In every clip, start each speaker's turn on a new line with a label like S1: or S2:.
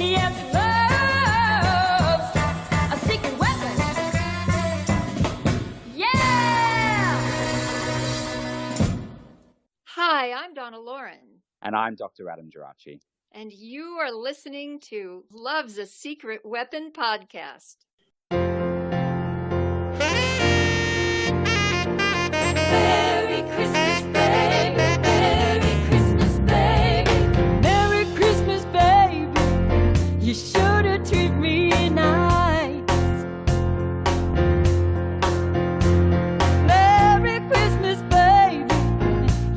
S1: Yes, love's a secret weapon. Yeah!
S2: Hi, I'm Donna Loren.
S3: And I'm Dr. Adam Gerace.
S2: And you are listening to Love's a Secret Weapon podcast.
S1: Merry Christmas, baby. Merry Christmas, baby. Merry Christmas, baby. You sure to treat me nice. Merry Christmas, baby.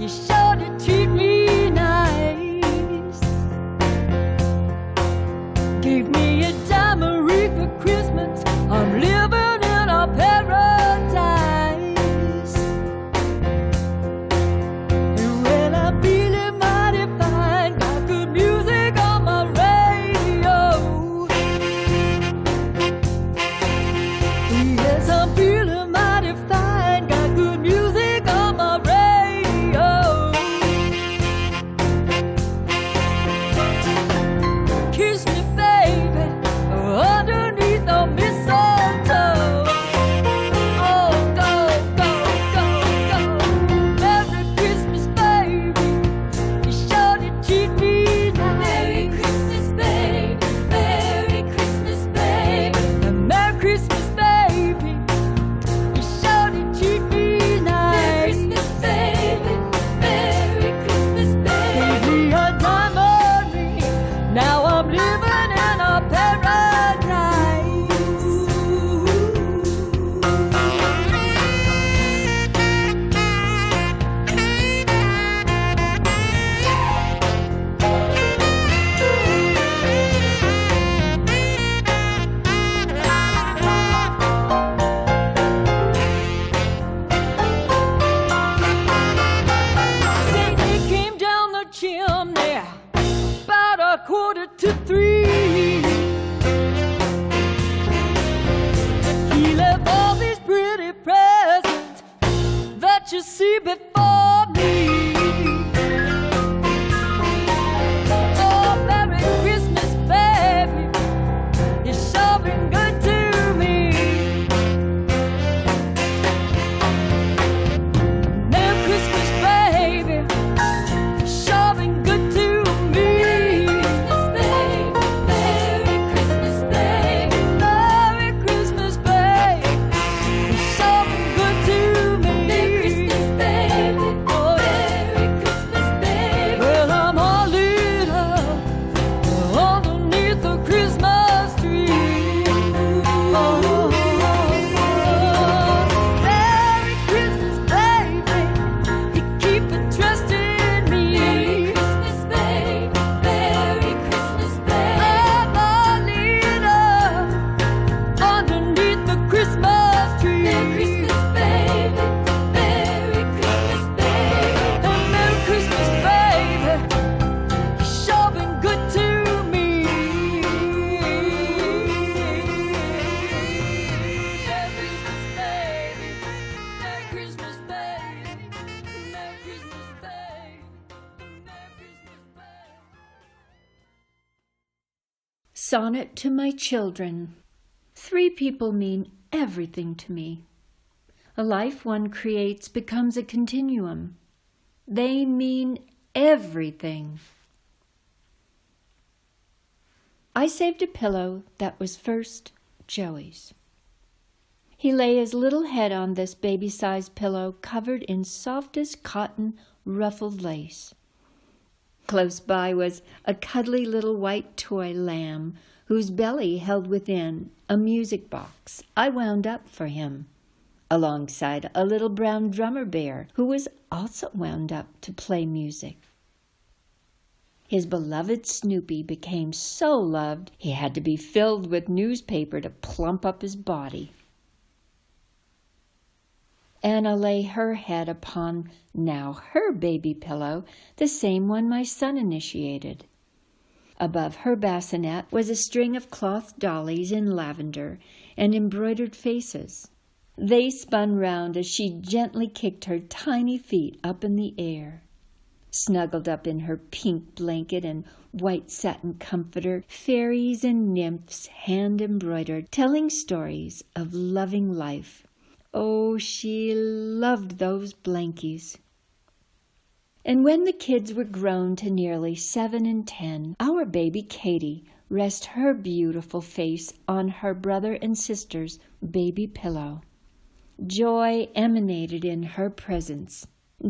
S1: You sure to treat me nice. Give me a diamond for Christmas. I'm living in a paradise. And when I'm feeling mighty fine, got good music on my radio. Yes, I'm feeling mighty fine, got good music on my radio. Kiss me, baby, underneath the mistletoe. Oh, go, go, go, go. Merry Christmas, baby. You sure to treat me nice. Merry Christmas, baby. Merry Christmas, baby. Merry Christmas, baby. You sure to treat me nice. Merry Christmas, baby. Merry Christmas, baby. Gave me a diamond ring. Now I'm living in a paradise. Satan came down the chimney about 2:45. He left all these pretty presents that you see before me. Oh, Merry Christmas, baby. You're sure been good to me. Merry Christmas, baby. You're sure been good to me. Merry Christmas, baby. Merry Christmas, baby. You're sure been good to me. Merry Christmas, baby. Oh, Merry Christmas, baby. Well, I'm all lit up underneath the Christmas tree. Oh, Merry Christmas, baby. You keep trusting me. Merry Christmas, baby. Merry Christmas, baby. I'm all lit up underneath the Christmas tree. Merry Christmas, baby. Merry Christmas, baby. And Merry Christmas, baby. You sure been good to me. Merry Christmas, baby. Merry Christmas, baby. Merry Christmas, baby. Merry Christmas, baby.
S4: Sonnet to my children. 3 people mean everything to me. A life one creates becomes a continuum. They mean everything. I saved a pillow that was first Joey's. He lay his little head on this baby-sized pillow covered in softest cotton ruffled lace. Close by was a cuddly little white toy lamb whose belly held within a music box I wound up for him, alongside a little brown drummer bear who was also wound up to play music. His beloved Snoopy became so loved he had to be filled with newspaper to plump up his body. Anna lay her head upon now her baby pillow, the same one my son initiated. Above her bassinet was a string of cloth dollies in lavender and embroidered faces. They spun round as she gently kicked her tiny feet up in the air. snuggled up in her pink blanket and white satin comforter, fairies and nymphs hand-embroidered, telling stories of loving life. Oh, she loved those blankies. And when the kids were grown to nearly 7 and 10, our baby Katie rest her beautiful face on her brother and sister's baby pillow. Joy emanated in her presence.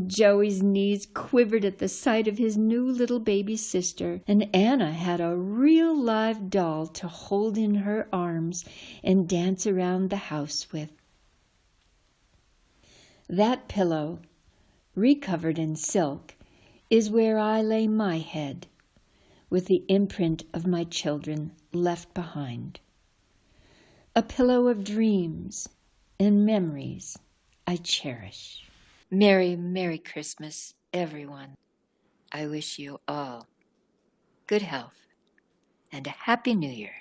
S4: Joey's knees quivered at the sight of his new little baby sister, and Anna had a real live doll to hold in her arms and dance around the house with. That pillow, recovered in silk, is where I lay my head, with the imprint of my children left behind. A pillow of dreams and memories I cherish.
S5: Merry, Merry Christmas, everyone. I wish you all good health and a Happy New Year.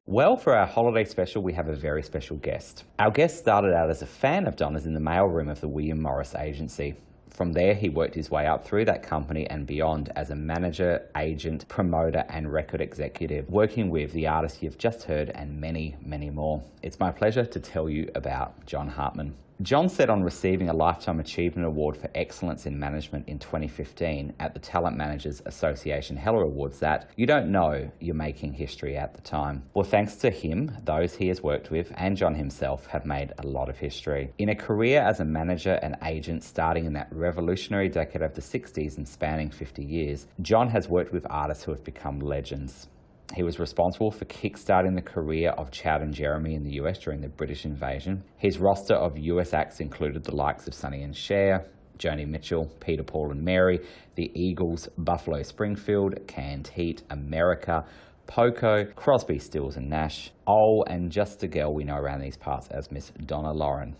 S3: Well, for our holiday special, we have a very special guest. Our guest started out as a fan of Donna's in the mailroom of the William Morris Agency. From there, he worked his way up through that company and beyond as a manager, agent, promoter, and record executive, working with the artists you've just heard and many, many more. It's my pleasure to tell you about John Hartmann. John said on receiving a Lifetime Achievement Award for Excellence in Management in 2015 at the Talent Managers Association Heller Awards that you don't know you're making history at the time. Well, thanks to him, those he has worked with and John himself have made a lot of history. In a career as a manager and agent starting in that revolutionary decade of the 60s and spanning 50 years, John has worked with artists who have become legends. He was responsible for kickstarting the career of Chad and Jeremy in the US during the British invasion. His roster of US acts included the likes of Sonny and Cher, Joni Mitchell, Peter, Paul and Mary, the Eagles, Buffalo Springfield, Canned Heat, America, Poco, Crosby, Stills and Nash. Oh, and just a girl we know around these parts as Miss Donna Loren.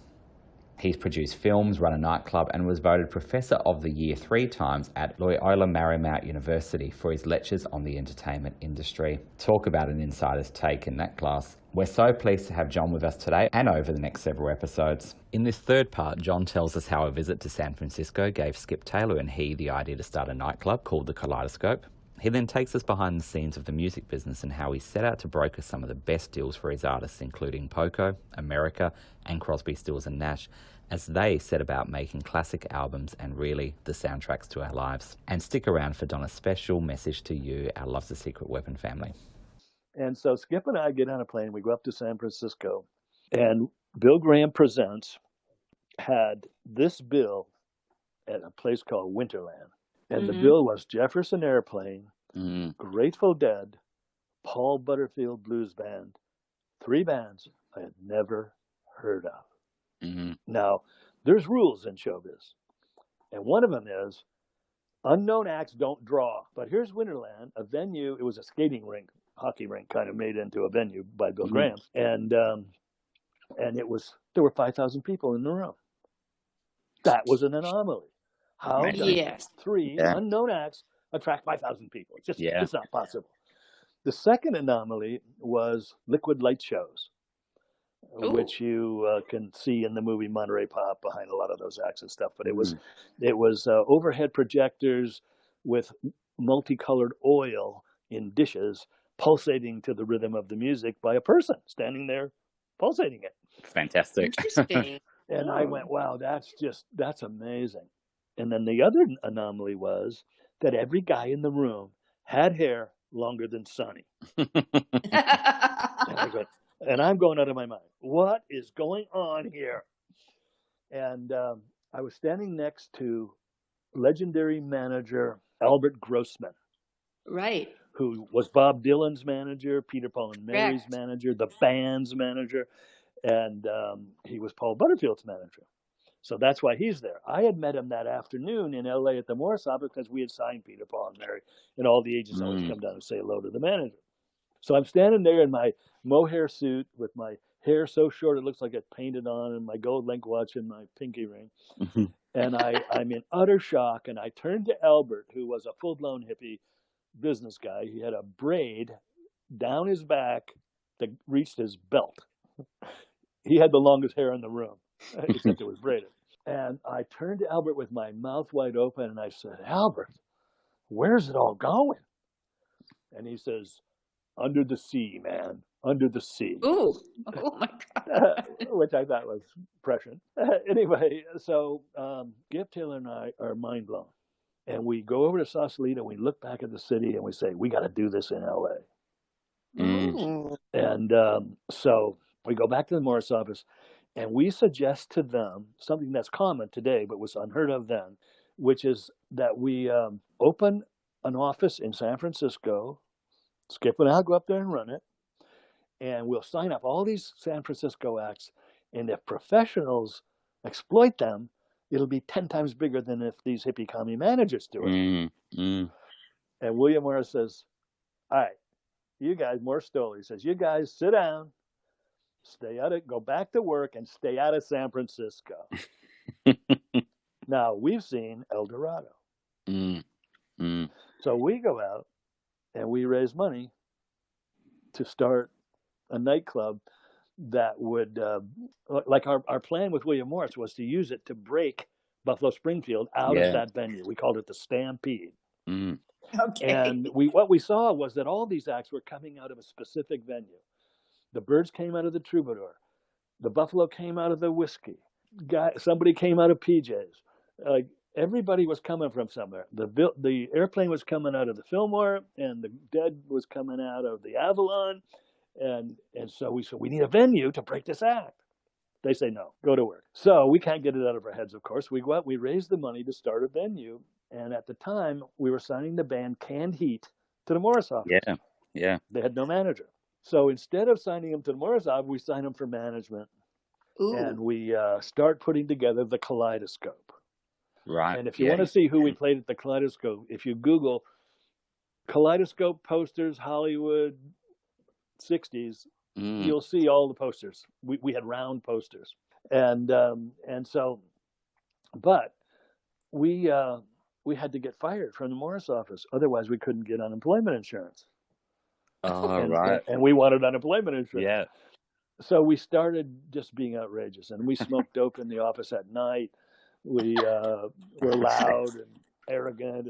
S3: He's produced films, run a nightclub, and was voted Professor of the Year 3 times at Loyola Marymount University for his lectures on the entertainment industry. Talk about an insider's take in that class. We're so pleased to have John with us today and over the next several episodes. In this third part, John tells us how a visit to San Francisco gave Skip Taylor and he the idea to start a nightclub called the Kaleidoscope. He then takes us behind the scenes of the music business and how he set out to broker some of the best deals for his artists, including Poco, America, and Crosby, Stills and Nash, as they set about making classic albums and really the soundtracks to our lives. And stick around for Donna's special message to you, our Love's a Secret Weapon family.
S6: And so Skip and I get on a plane, we go up to San Francisco, and Bill Graham Presents had this bill at a place called Winterland. And the bill was Jefferson Airplane, Grateful Dead, Paul Butterfield Blues Band, 3 bands I had never heard of. Now, there's rules in showbiz. And one of them is unknown acts don't draw. But here's Winterland, a venue. It was a skating rink, hockey rink kind of made into a venue by Bill Graham. And there were 5,000 people in the room. That was an anomaly. How does 3 unknown acts attract 5,000 people? It's not possible. The second anomaly was liquid light shows, which you can see in the movie Monterey Pop behind a lot of those acts and stuff. But it was overhead projectors with multicolored oil in dishes pulsating to the rhythm of the music by a person standing there pulsating it.
S3: Fantastic.
S5: Interesting.
S6: And I went, wow, that's amazing. And then the other anomaly was that every guy in the room had hair longer than Sonny. And I'm going out of my mind. What is going on here? And I was standing next to legendary manager Albert Grossman.
S5: Right.
S6: Who was Bob Dylan's manager, Peter, Paul and Mary's manager, the band's manager, and he was Paul Butterfield's manager. So that's why he's there. I had met him that afternoon in L.A. at the Morris office because we had signed Peter, Paul, and Mary, and all the agents always come down and say hello to the manager. So I'm standing there in my mohair suit with my hair so short it looks like it's painted on, and my gold link watch and my pinky ring. And I'm in utter shock, and I turned to Albert, who was a full-blown hippie business guy. He had a braid down his back that reached his belt. He had the longest hair in the room, except it was braided. And I turned to Albert with my mouth wide open, and I said, Albert, where's it all going? And he says, under the sea, man, under the sea.
S5: Ooh. Oh my God.
S6: Which I thought was prescient. Anyway, so Gift Taylor and I are mind blown. And we go over to Sausalito, we look back at the city, and we say, we got to do this in LA.
S5: Ooh.
S6: And so we go back to the Morris office, and we suggest to them something that's common today, but was unheard of then, which is that we open an office in San Francisco. Skip and I'll go up there and run it. And we'll sign up all these San Francisco acts. And if professionals exploit them, it'll be 10 times bigger than if these hippie commie managers do it. And William Morris says, all right, you guys, Morris Stoller, he says, you guys sit down, stay out of, go back to work and stay out of San Francisco. Now, we've seen El Dorado. So we go out and we raise money to start a nightclub that would, like our plan with William Morris was to use it to break Buffalo Springfield out of that venue. We called it the Stampede.
S5: Okay.
S6: And what we saw was that all these acts were coming out of a specific venue. The Birds came out of the Troubadour. The Buffalo came out of the Whiskey. Somebody came out of PJ's. Everybody was coming from somewhere. The Airplane was coming out of the Fillmore, and the Dead was coming out of the Avalon. And so we said, we need a venue to break this act. They say, no, go to work. So we can't get it out of our heads, of course. We go out, we raise the money to start a venue. And at the time, we were signing the band Canned Heat to the Morris office.
S3: Yeah.
S6: They had no manager. So instead of signing them to the Morris office, we signed them for management.
S5: Ooh.
S6: And we start putting together the Kaleidoscope.
S3: Right.
S6: And if you want to see who we played at the Kaleidoscope, if you Google Kaleidoscope posters, Hollywood, 60s, you'll see all the posters. We had round posters. And so, but we had to get fired from the Morris office. Otherwise, we couldn't get unemployment insurance.
S3: Right.
S6: And we wanted unemployment insurance.
S3: Yeah.
S6: So we started just being outrageous. And we smoked dope in the office at night. We were loud and arrogant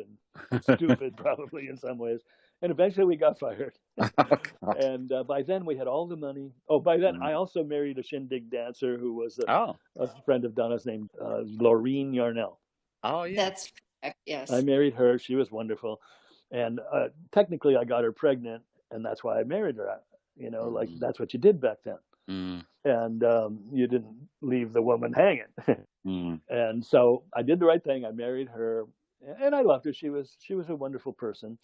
S6: and stupid, probably in some ways. And eventually we got fired. And by then we had all the money. Oh, by then I also married a Shindig dancer who was a friend of Donna's named Loren Yarnell.
S3: Oh, yeah.
S5: That's correct, yes.
S6: I married her. She was wonderful. And technically I got her pregnant, and that's why I married her. You know, like that's what you did back then. And you didn't leave the woman hanging. And so I did the right thing. I married her, and I loved her. She was a wonderful person.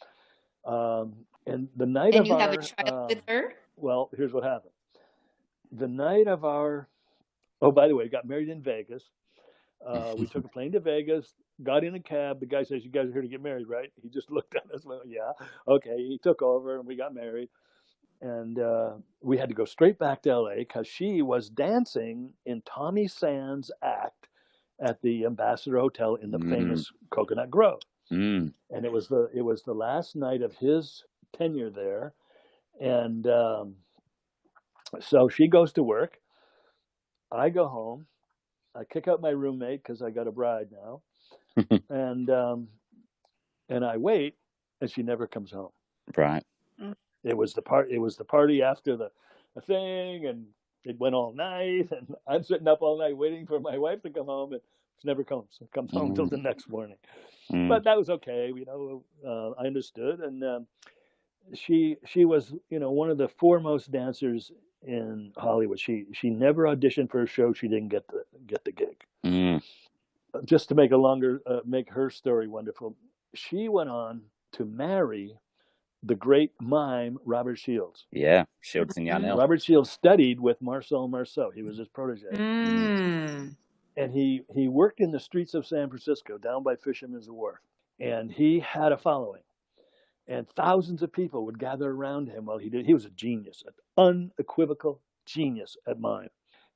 S6: And the night
S5: and
S6: of
S5: you
S6: our,
S5: have a child with her?
S6: Well, here's what happened. The night of our, by the way, got married in Vegas. We took a plane to Vegas, got in a cab. The guy says, you guys are here to get married, right? He just looked at us. Well, yeah. Okay. He took over and we got married. And we had to go straight back to LA because she was dancing in Tommy Sand's act at the Ambassador Hotel in the famous Coconut Grove. And it was the last night of his tenure there. And so she goes to work. I go home. I kick out my roommate because I got a bride now. And I wait, and she never comes home.
S3: Right.
S6: It was the party after the thing, and it went all night, and I'm sitting up all night waiting for my wife to come home, and she never comes. It comes home till the next morning. But that was okay, you know. I understood, and she was, you know, one of the foremost dancers in Hollywood. She never auditioned for a show she didn't get the gig. Just to make her story wonderful, she went on to marry the great mime Robert Shields. Yeah,
S3: Shields and Yarnell.
S6: Robert Shields studied with Marcel Marceau. He was his protege. And he worked in the streets of San Francisco, down by Fisherman's Wharf. And he had a following. And thousands of people would gather around him while he did. He was a genius, an unequivocal genius at mime.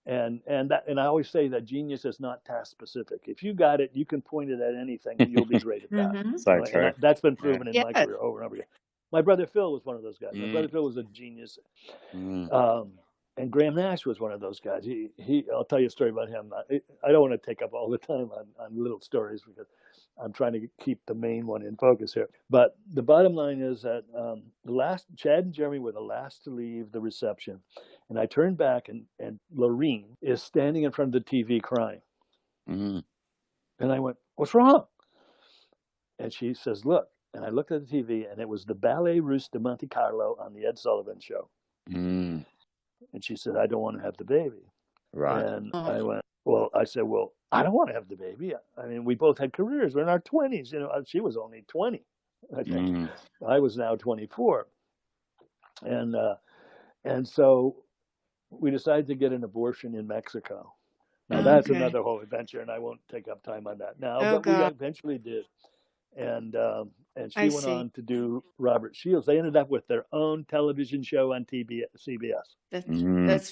S6: And I always say that genius is not task specific. If you got it, you can point it at anything and you'll be great at that.
S3: So true.
S6: That's been proven in my career over and over again. My brother Phil was one of those guys. My brother Phil was a genius. And Graham Nash was one of those guys. I'll tell you a story about him. I don't want to take up all the time on little stories because I'm trying to keep the main one in focus here. But the bottom line is that Chad and Jeremy were the last to leave the reception. And I turned back and Loren is standing in front of the TV crying.
S3: Mm.
S6: And I went, "What's wrong?" And she says, "Look." And I looked at the TV and it was the Ballet Russe de Monte Carlo on the Ed Sullivan Show.
S3: Mm.
S6: And she said, "I don't want to have the baby."
S3: Right.
S6: And I said, "Well, I don't want to have the baby. I mean, we both had careers. We're in our 20s. You know, she was only 20, I think.
S3: Mm.
S6: I was now 24. And so we decided to get an abortion in Mexico. Now, that's another whole adventure, and I won't take up time on that now. But we eventually did. And she went on to do Robert Shields. They ended up with their own television show on CBS.
S5: That's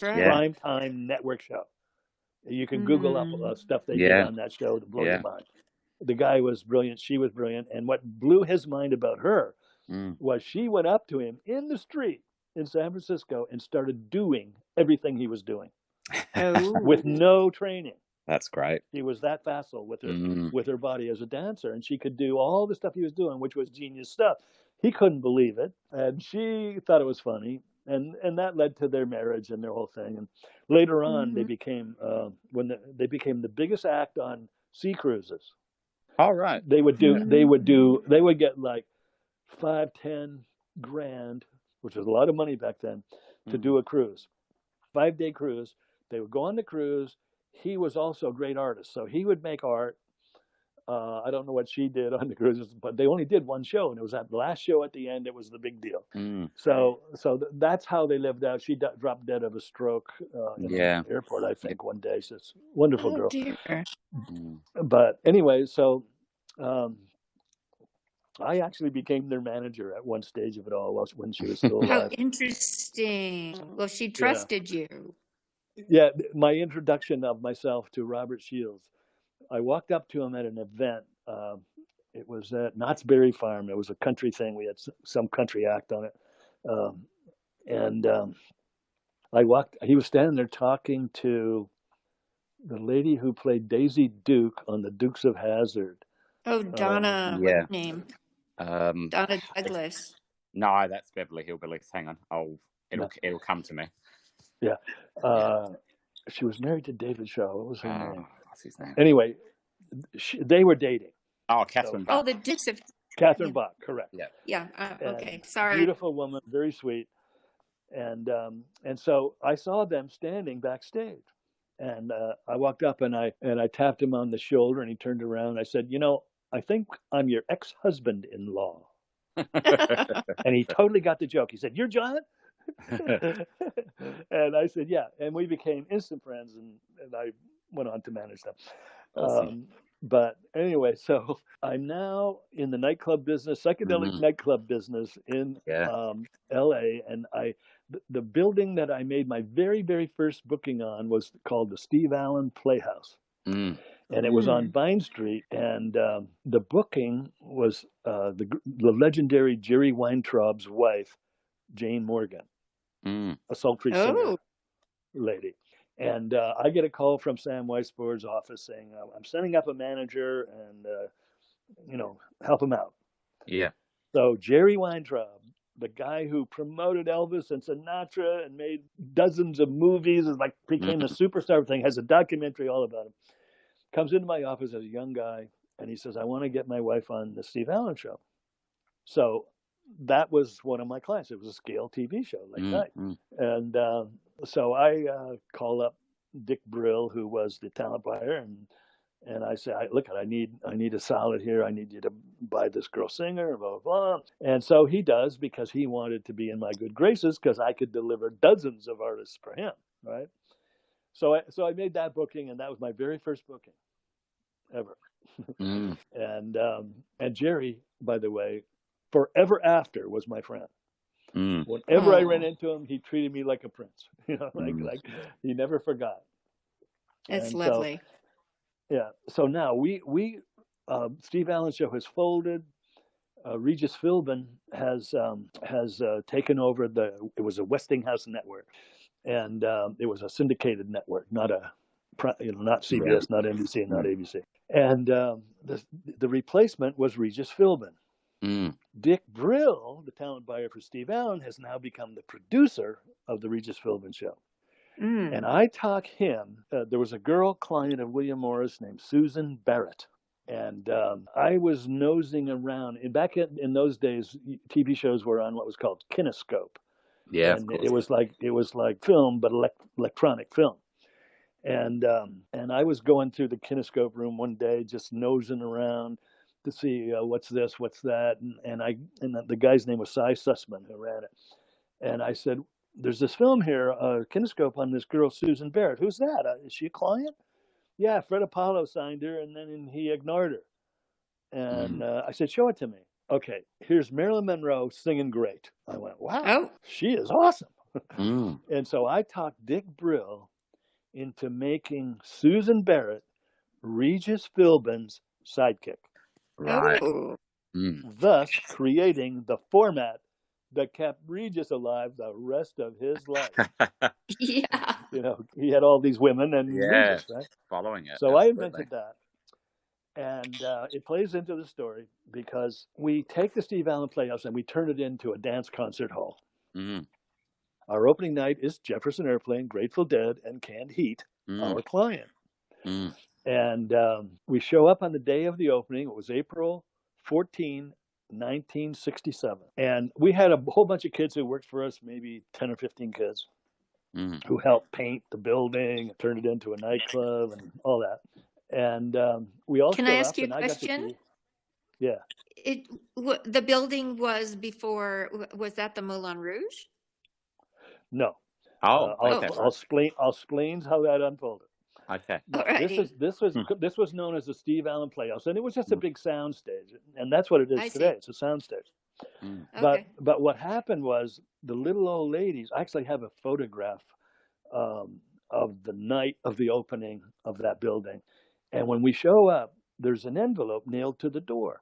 S5: right.
S3: Yeah.
S6: Primetime network show. You can Google up stuff they did on that show to blow your mind. The guy was brilliant. She was brilliant. And what blew his mind about her was she went up to him in the street in San Francisco and started doing everything he was doing with no training.
S3: That's great.
S6: She was that facile with her body as a dancer, and she could do all the stuff he was doing, which was genius stuff. He couldn't believe it, and she thought it was funny, and that led to their marriage and their whole thing. And later on, they became they became the biggest act on sea cruises.
S3: All right.
S6: They would get like $5-10 grand, which was a lot of money back then, to do a cruise, 5-day cruise. They would go on the cruise. He was also a great artist, so he would make art. I don't know what she did on the cruises, but they only did one show, and it was that last show at the end. It was the big deal. So that's how they lived out. She dropped dead of a stroke in the airport, I think, one day. She's a wonderful girl.
S5: Dear.
S6: But anyway, so I actually became their manager at one stage of it all when she was still alive.
S5: How interesting. Well, she trusted you.
S6: Yeah, my introduction of myself to Robert Shields. I walked up to him at an event. It was at Knott's Berry Farm. It was a country thing. We had some country act on it. He was standing there talking to the lady who played Daisy Duke on the Dukes of Hazzard.
S5: Oh, Donna, what's her name? Donna Douglas.
S3: No, that's Beverly Hillbillies. Hang on. It'll come to me.
S6: Yeah. She was married to David Shaw. What was her name?
S3: What's his name?
S6: Anyway, they were dating.
S3: Oh, Catherine Bach.
S5: Oh, the Dukes of...
S6: Catherine Bach, correct.
S5: Yeah. Okay, sorry.
S6: Beautiful woman, very sweet. And so I saw them standing backstage. And I walked up and I tapped him on the shoulder, and he turned around. I said, I think I'm your ex-husband-in-law. And he totally got the joke. He said, "You're John?" And I said, "Yeah." And we became instant friends, and I went on to manage them. But anyway, so I'm now in the nightclub business, psychedelic nightclub business in LA. And the building that I made my very, very first booking on was called the Steve Allen Playhouse. And it was on Vine Street. And the booking was the legendary Jerry Weintraub's wife, Jane Morgan, a sultry singer lady. And I get a call from Sam Weisbord's office saying, "I'm sending up a manager and, help him out."
S3: Yeah.
S6: So Jerry Weintraub, the guy who promoted Elvis and Sinatra and made dozens of movies and became a superstar thing, has a documentary all about him, comes into my office as a young guy, and he says, "I want to get my wife on the Steve Allen show." So that was one of my clients. It was a scale TV show late night. And so I call up Dick Brill, who was the talent buyer, and I say, "Look, I need a solid here. I need you to buy this girl singer, blah, blah, blah." And so he does, because he wanted to be in my good graces, because I could deliver dozens of artists for him, right? So I made that booking, and that was my very first booking ever. And Jerry, by the way, forever after was my friend. Whenever I ran into him, he treated me like a prince. Like he never forgot.
S5: That's lovely.
S6: So now we Steve Allen's show has folded. Regis Philbin has taken over it was a Westinghouse network, and it was a syndicated network, not not CBS, not NBC, not ABC. And the replacement was Regis Philbin. Dick Brill, the talent buyer for Steve Allen, has now become the producer of the Regis Philbin show. And I talk him. There was a girl client of William Morris named Susan Barrett. And I was nosing around. And back in those days, TV shows were on what was called Kinescope.
S3: Yeah,
S6: and it was like film, but electronic film. And I was going through the Kinescope room one day, just nosing around to see what's this, what's that, and the guy's name was Cy Sussman, who ran it. And I said, "There's this film here, Kinescope, on this girl Susan Barrett. Who's that? Is she a client?" "Yeah, Fred Apollo signed her, and then he ignored her." And I said, "Show it to me." "Okay, here's Marilyn Monroe singing great." I went, "Wow, she is awesome." And so I talked Dick Brill into making Susan Barrett Regis Philbin's sidekick.
S3: Right.
S6: Thus creating the format that kept Regis alive the rest of his life.
S5: Yeah.
S6: You know, he had all these women and Regis, right?
S3: Following it.
S6: So I invented that. And it plays into the story because we take the Steve Allen Playhouse and we turn it into a dance concert hall. Our opening night is Jefferson Airplane, Grateful Dead, and Canned Heat, our client. And we show up on the day of the opening. It was April 14, 1967. And we had a whole bunch of kids who worked for us, maybe 10 or 15 kids, who helped paint the building, turn it into a nightclub and all that. And we all
S5: Can I ask you a question?
S6: Yeah.
S5: The building was before, was that the Moulin Rouge?
S6: No.
S3: Okay.
S6: I'll explain how that unfolded.
S3: Okay.
S6: This was known as the Steve Allen Playhouse, and it was just a big sound stage, and that's what it is today. It's a sound stage. But what happened was the little old ladies. I actually have a photograph of the night of the opening of that building, and when we show up, there's an envelope nailed to the door,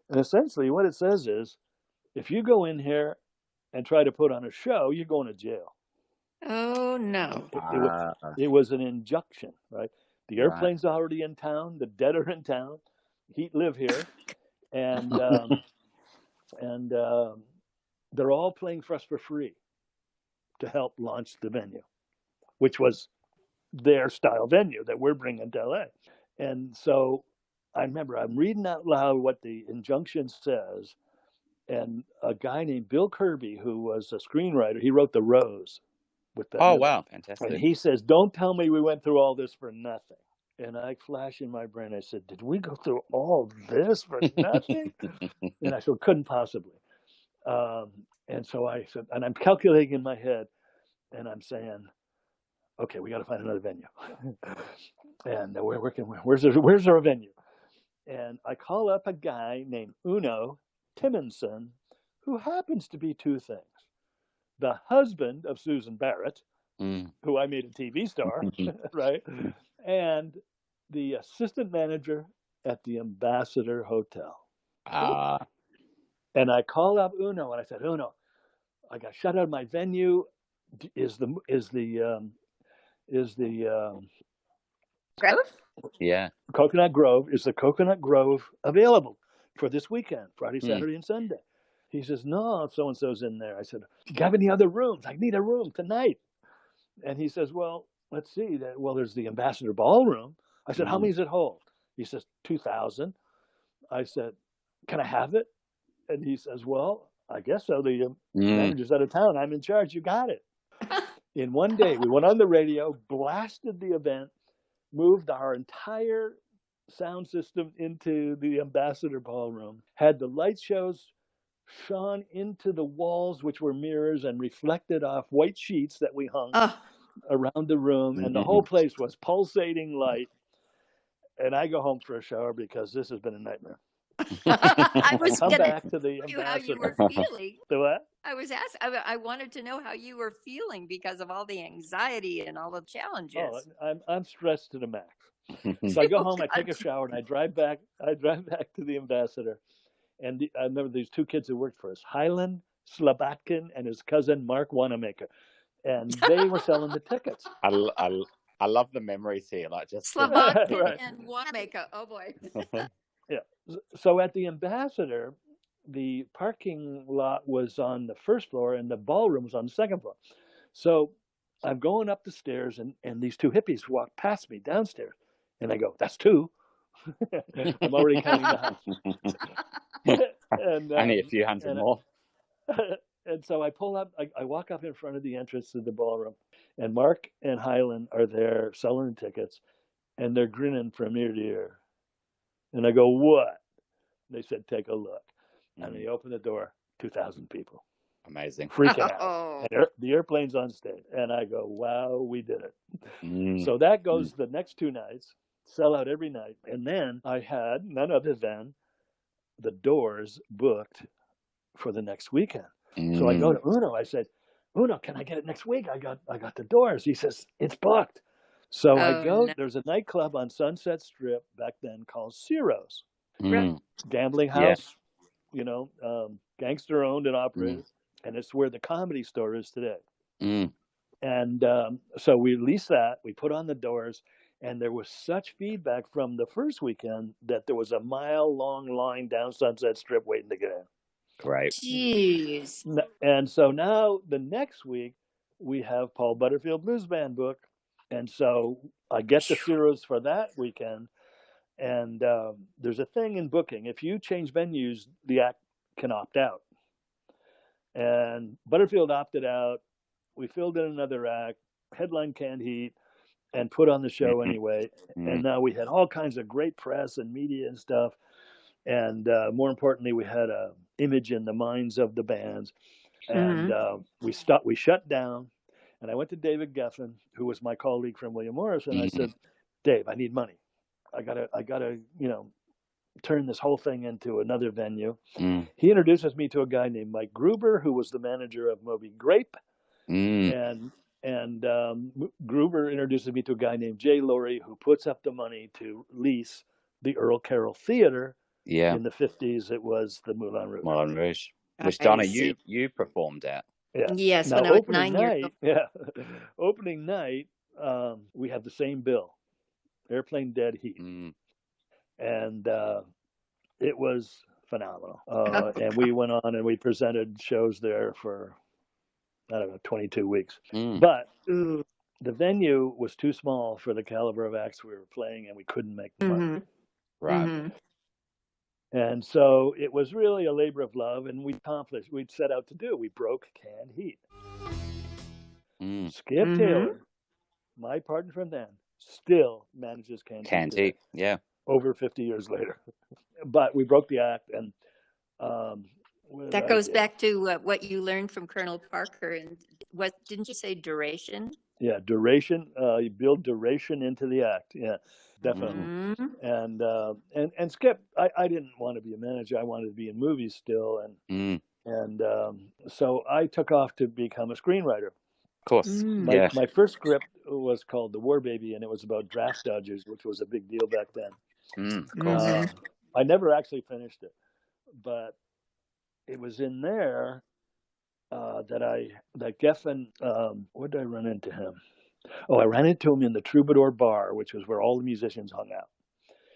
S6: and essentially what it says is, if you go in here and try to put on a show, you're going to jail.
S5: Oh, no.
S6: It was an injunction, right? The airplane's already in town. The Dead are in town. Heat live here. And they're all playing for us for free to help launch the venue, which was their style venue that we're bringing to LA. And so I remember I'm reading out loud what the injunction says. And a guy named Bill Kirby, who was a screenwriter, he wrote The Rose.
S3: Wow, fantastic.
S6: And he says, "Don't tell me we went through all this for nothing." And I flash in my brain, I said, "Did we go through all this for nothing?" And I said, "Couldn't possibly." And so I said, and I'm calculating in my head, and I'm saying, "Okay, we got to find another venue." And where's our venue? And I call up a guy named Uno Timmonson, who happens to be two things. The husband of Susan Barrett, who I made a TV star, right? And the assistant manager at the Ambassador Hotel. And I called up Uno and I said, "Uno, I got shut out of my venue. Is the
S5: Grove?
S3: Yeah.
S6: Coconut Grove, is the Coconut Grove available for this weekend, Friday, Saturday, and Sunday?" He says, "No, so-and-so's in there." I said, "Do you have any other rooms? I need a room tonight." And he says, "Well, let's see. There's the Ambassador Ballroom." I said, "How many does it hold?" He says, 2,000. I said, "Can I have it?" And he says, "Well, I guess so. The manager's out of town. I'm in charge. You got it." In one day, we went on the radio, blasted the event, moved our entire sound system into the Ambassador Ballroom, had the light shows shone into the walls, which were mirrors and reflected off white sheets that we hung around the room. And the whole place was pulsating light. And I go home for a shower because this has been a nightmare.
S5: I was
S6: Come
S5: going to
S6: back to the
S5: ask you how you
S6: Ambassador.
S5: were feeling.
S6: The what?
S5: I was asked. I wanted to know how you were feeling because of all the anxiety and all the challenges.
S6: I'm stressed to the max. So I go home, I take a shower, and I drive back to the Ambassador. And I remember these two kids who worked for us, Hyland Slabatkin and his cousin Mark Wanamaker. and they were selling the tickets.
S3: I love the memories here. Like just
S2: Slovakian
S6: Right.
S2: and Jamaica. Oh boy.
S6: Yeah. So at the Ambassador, the parking lot was on the first floor and the ballroom was on the second floor. So I'm going up the stairs and these two hippies walk past me downstairs. And I go, that's two. I'm already counting the house. And,
S3: only a few hundred more.
S6: and so I pull up, I walk up in front of the entrance to the ballroom, and Mark and Highland are there selling tickets, and they're grinning from ear to ear. And I go, what? They said, take a look. And they open the door, 2,000 people.
S3: Amazing.
S6: Freaking out.
S2: Oh.
S6: And the airplane's on stage. And I go, wow, we did it.
S3: So
S6: So that goes the next 2 nights, sell out every night. And then I had none other than the Doors booked for the next weekend. So I go to Uno. I said, Uno, can I get it next week? I got the Doors. He says, it's booked. So I go,
S2: no.
S6: there's a nightclub on Sunset Strip back then called Ciro's.
S3: Mm.
S6: Gambling
S3: Yeah.
S6: house, gangster owned and operated. And it's where the Comedy Store is today.
S3: Mm.
S6: And so we leased that. We put on the Doors. And there was such feedback from the first weekend that there was a mile-long line down Sunset Strip waiting to get in.
S3: Great.
S2: Jeez.
S6: And so now the next week, we have Paul Butterfield Blues Band book. And so I get the Ciro's for that weekend. And there's a thing in booking. If you change venues, the act can opt out. And Butterfield opted out. We filled in another act, headline Canned Heat, and put on the show anyway. And now we had all kinds of great press and media and stuff. And more importantly, we had a image in the minds of the bands. And we shut down. And I went to David Geffen, who was my colleague from William Morris, and I said, Dave, I need money. I gotta, turn this whole thing into another venue. He introduces me to a guy named Mike Gruber, who was the manager of Moby Grape. And Gruber introduces me to a guy named Jay Laurie, who puts up the money to lease the Earl Carroll Theater.
S3: Yeah.
S6: In the 50s, it was the Moulin Rouge.
S3: Moulin Rouge. Which, Donna, you performed at.
S6: Yeah.
S2: Yes,
S6: Now,
S2: when I was
S6: opening
S2: 9 years
S6: night,
S2: old.
S6: yeah, opening night, we have the same bill, Airplane Dead Heat, and it was phenomenal. And we went on and we presented shows there for, 22 weeks. But
S2: Ooh.
S6: the venue was too small for the caliber of acts we were playing, and we couldn't make the money.
S3: Right.
S6: And so it was really a labor of love, and we'd set out to do. We broke Canned Heat. Skip Taylor, my partner from then, still manages Canned Heat.
S3: Yeah.
S6: Over 50 years later. But we broke the act, and
S2: That goes back to what you learned from Colonel Parker. And what didn't you say, duration?
S6: Yeah, duration. You build duration into the act. Yeah, definitely. And Skip, I didn't want to be a manager. I wanted to be in movies still, and so I took off to become a screenwriter.
S3: Of course.
S6: My first script was called The War Baby, and it was about draft dodgers, which was a big deal back then.
S3: Of course.
S6: I never actually finished it, but it was in there that Geffen, where did I run into him? Oh, I ran into him in the Troubadour Bar, which was where all the musicians hung out.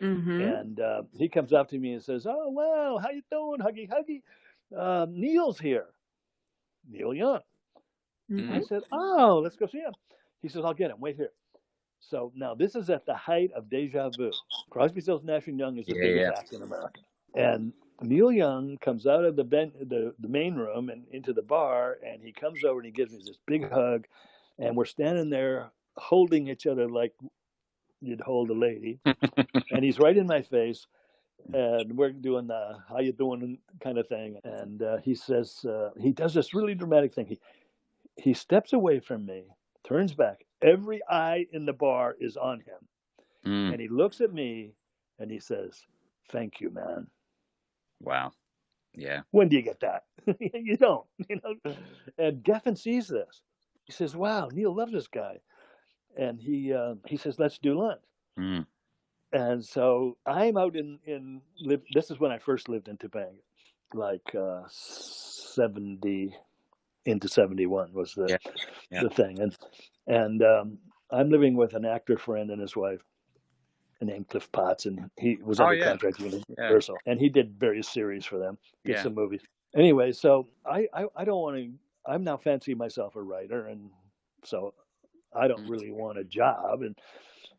S6: And he comes up to me and says, "Oh, wow, how you doing, Huggy, Huggy? Neil's here, Neil Young." I said, "Oh, let's go see him." He says, "I'll get him. Wait here." So now this is at the height of Deja Vu. Crosby, Stills, Nash and Young is the biggest act in America, and Neil Young comes out of the main room and into the bar, and he comes over and he gives me this big hug, and we're standing there holding each other like you'd hold a lady, and he's right in my face, and we're doing the "how you doing" kind of thing, and he says he does this really dramatic thing. He steps away from me, turns back. Every eye in the bar is on him, and he looks at me and he says, "Thank you, man."
S3: Wow. Yeah.
S6: When do you get that? You don't, And Geffen sees this. He says, "Wow, Neil loves this guy," and he says, "Let's do lunch." And so I'm out this is when I first lived in Topanga, like 70 into 71 was the thing. And I'm living with an actor friend and his wife named Cliff Potts, and he was under contract with Universal, and he did various series for them, did some movies. Anyway, so I don't want to. I'm now fancying myself a writer, and so I don't really want a job. And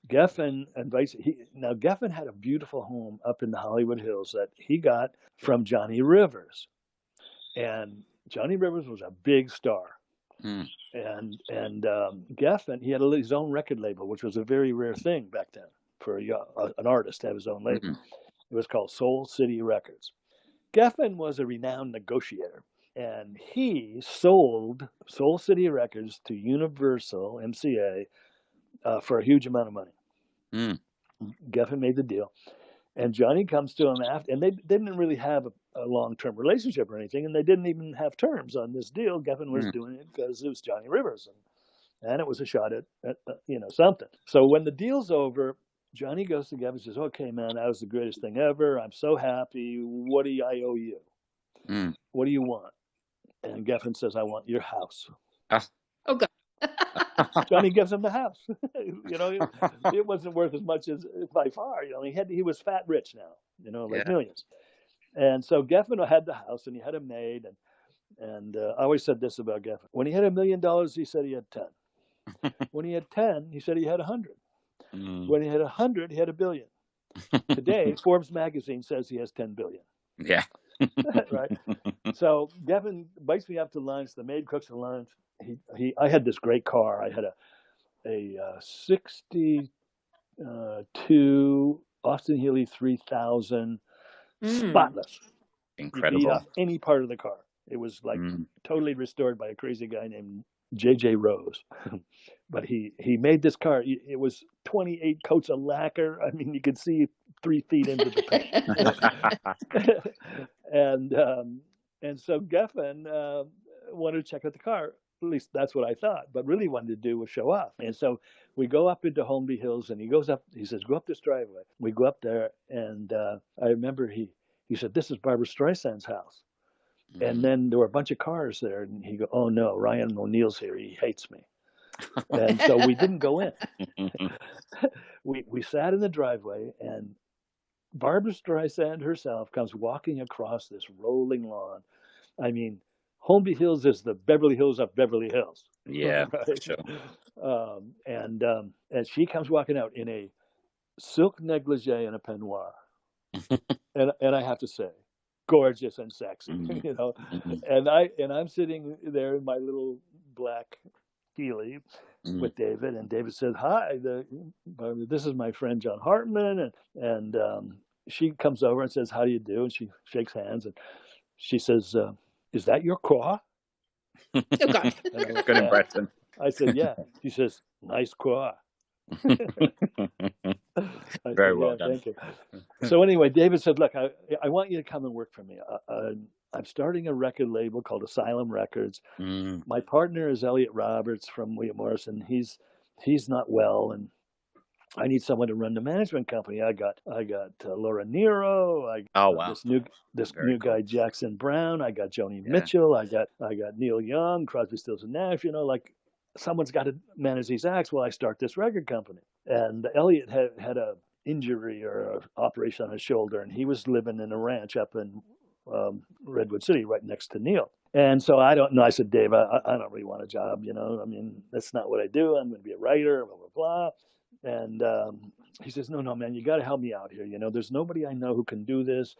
S6: Geffen invites. Now Geffen had a beautiful home up in the Hollywood Hills that he got from Johnny Rivers, and Johnny Rivers was a big star. And Geffen, he had his own record label, which was a very rare thing back then for an artist to have his own label. It was called Soul City Records. Geffen was a renowned negotiator, and he sold Soul City Records to Universal MCA for a huge amount of money. Geffen made the deal, and Johnny comes to him after, and they didn't really have a long-term relationship or anything, and they didn't even have terms on this deal. Geffen was doing it because it was Johnny Rivers, and it was a shot at something. So when the deal's over, Johnny goes to Geffen and says, "Okay, man, that was the greatest thing ever. I'm so happy. What do I owe you? What do you want?" And Geffen says, "I want your house."
S2: Oh, God.
S6: Johnny gives him the house. It wasn't worth as much as by far. He was fat rich now. Millions. And so Geffen had the house, and he had a maid. And I always said this about Geffen: when he had $1 million, he said he had 10. When he had 10, he said he had 100. When he had 100, he had $1 billion. Today, Forbes magazine says he has 10 billion. Yeah. Right. So Geffen bites me up to lunch. The maid cooks the lunch. I had this great car. I had a 62 Austin Healey 3000, spotless.
S3: Incredible.
S6: You beat off any part of the car. It was like totally restored by a crazy guy named J.J. Rose. But he made this car. It was 28 coats of lacquer. I mean, you could see 3 feet into the paint. And so Geffen wanted to check out the car. At least that's what I thought. But really wanted to do was show off. And so we go up into Holmby Hills, and he goes up. He says, "Go up this driveway." We go up there, and I remember he said, "This is Barbra Streisand's house." And then there were a bunch of cars there, and he go, "Oh no, Ryan O'Neill's here. He hates me." And so we didn't go in. We sat in the driveway, and Barbra Streisand herself comes walking across this rolling lawn. I mean, Holmby Hills is the Beverly Hills of Beverly Hills.
S3: Yeah,
S6: right?
S3: sure.
S6: And she comes walking out in a silk negligee and a peignoir, and I have to say, gorgeous and sexy, And I'm sitting there in my little black Healy with David, and David said, "Hi, this is my friend John Hartmann," and she comes over and says, "How do you do?" And she shakes hands, and she says, "Is that your car?"
S2: Oh, God.
S3: Good impression.
S6: I said, "Yeah." She says, "Nice car."
S3: Very well done.
S6: Thank you. So anyway, David said, "Look, I want you to come and work for me. I'm starting a record label called Asylum Records. My partner is Elliot Roberts from William Morrison. He's not well, and I need someone to run the management company. I got Laura Nero. This new guy Jackson Brown. I got Joni Mitchell. I got Neil Young, Crosby, Stills and Nash. Like someone's got to manage these acts while I start this record company." And Elliot had a injury or an operation on his shoulder, and he was living in a ranch up in Redwood City, right next to Neil. And so I don't know. I said, "Dave, I don't really want a job. I mean, that's not what I do. I'm going to be a writer, blah, blah, blah." And he says, no, man, you got to help me out here. There's nobody I know who can do this.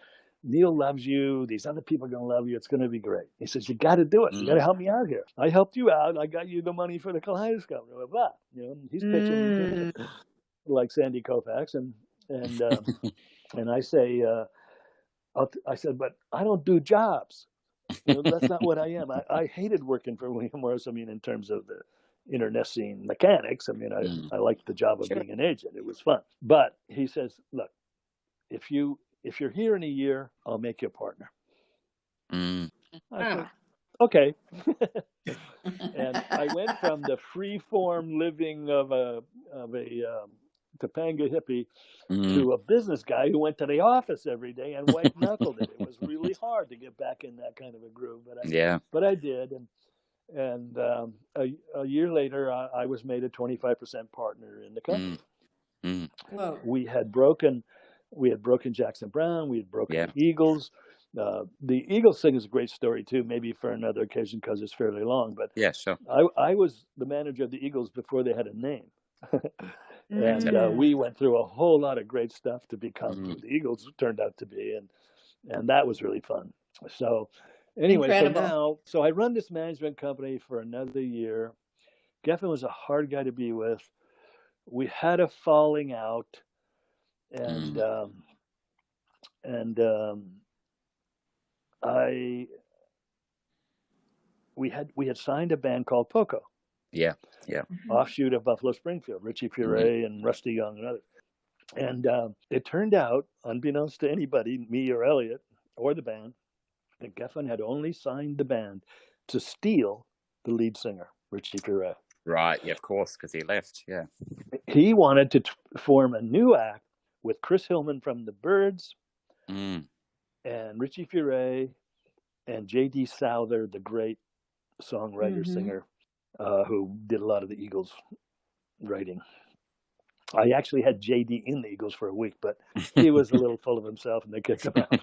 S6: Neil loves you. These other people are going to love you. It's going to be great. He says, you got to do it. You got to help me out here. I helped you out. I got you the money for the Kaleidoscope. Blah, blah, blah. He's pitching like Sandy Koufax. And I say, I said, but I don't do jobs. That's not what I am. I hated working for William Morris. I mean, in terms of the internecine mechanics. I mean, I liked the job of being an agent. It was fun. But he says, look, if you're here in a year, I'll make you a partner. I said, okay. And I went from the free-form living of a Topanga hippie to a business guy who went to the office every day and white-knuckled it. It was really hard to get back in that kind of a groove. But I did. And a year later, I was made a 25% partner in the company.
S2: Whoa.
S6: We had broken Jackson Browne. We had broken the Eagles. The Eagles thing is a great story too, maybe for another occasion because it's fairly long. But
S7: yeah, sure.
S6: I was the manager of the Eagles before they had a name. And we went through a whole lot of great stuff to become who the Eagles turned out to be, and that was really fun. So anyway,
S2: Incredible.
S6: so I run this management company for another year. Geffen was a hard guy to be with. We had a falling out, and we had signed a band called Poco.
S7: Yeah.
S6: Offshoot of Buffalo Springfield, Richie Furay and Rusty Young and others. And it turned out, unbeknownst to anybody, me or Elliot or the band, that Geffen had only signed the band to steal the lead singer, Richie Furay.
S7: Right, yeah, of course, because he left, yeah.
S6: He wanted to form a new act with Chris Hillman from the Byrds and Richie Furay and J.D. Souther, the great songwriter, singer, who did a lot of the Eagles writing. I actually had J.D. in the Eagles for a week, but he was a little full of himself and they kicked him out.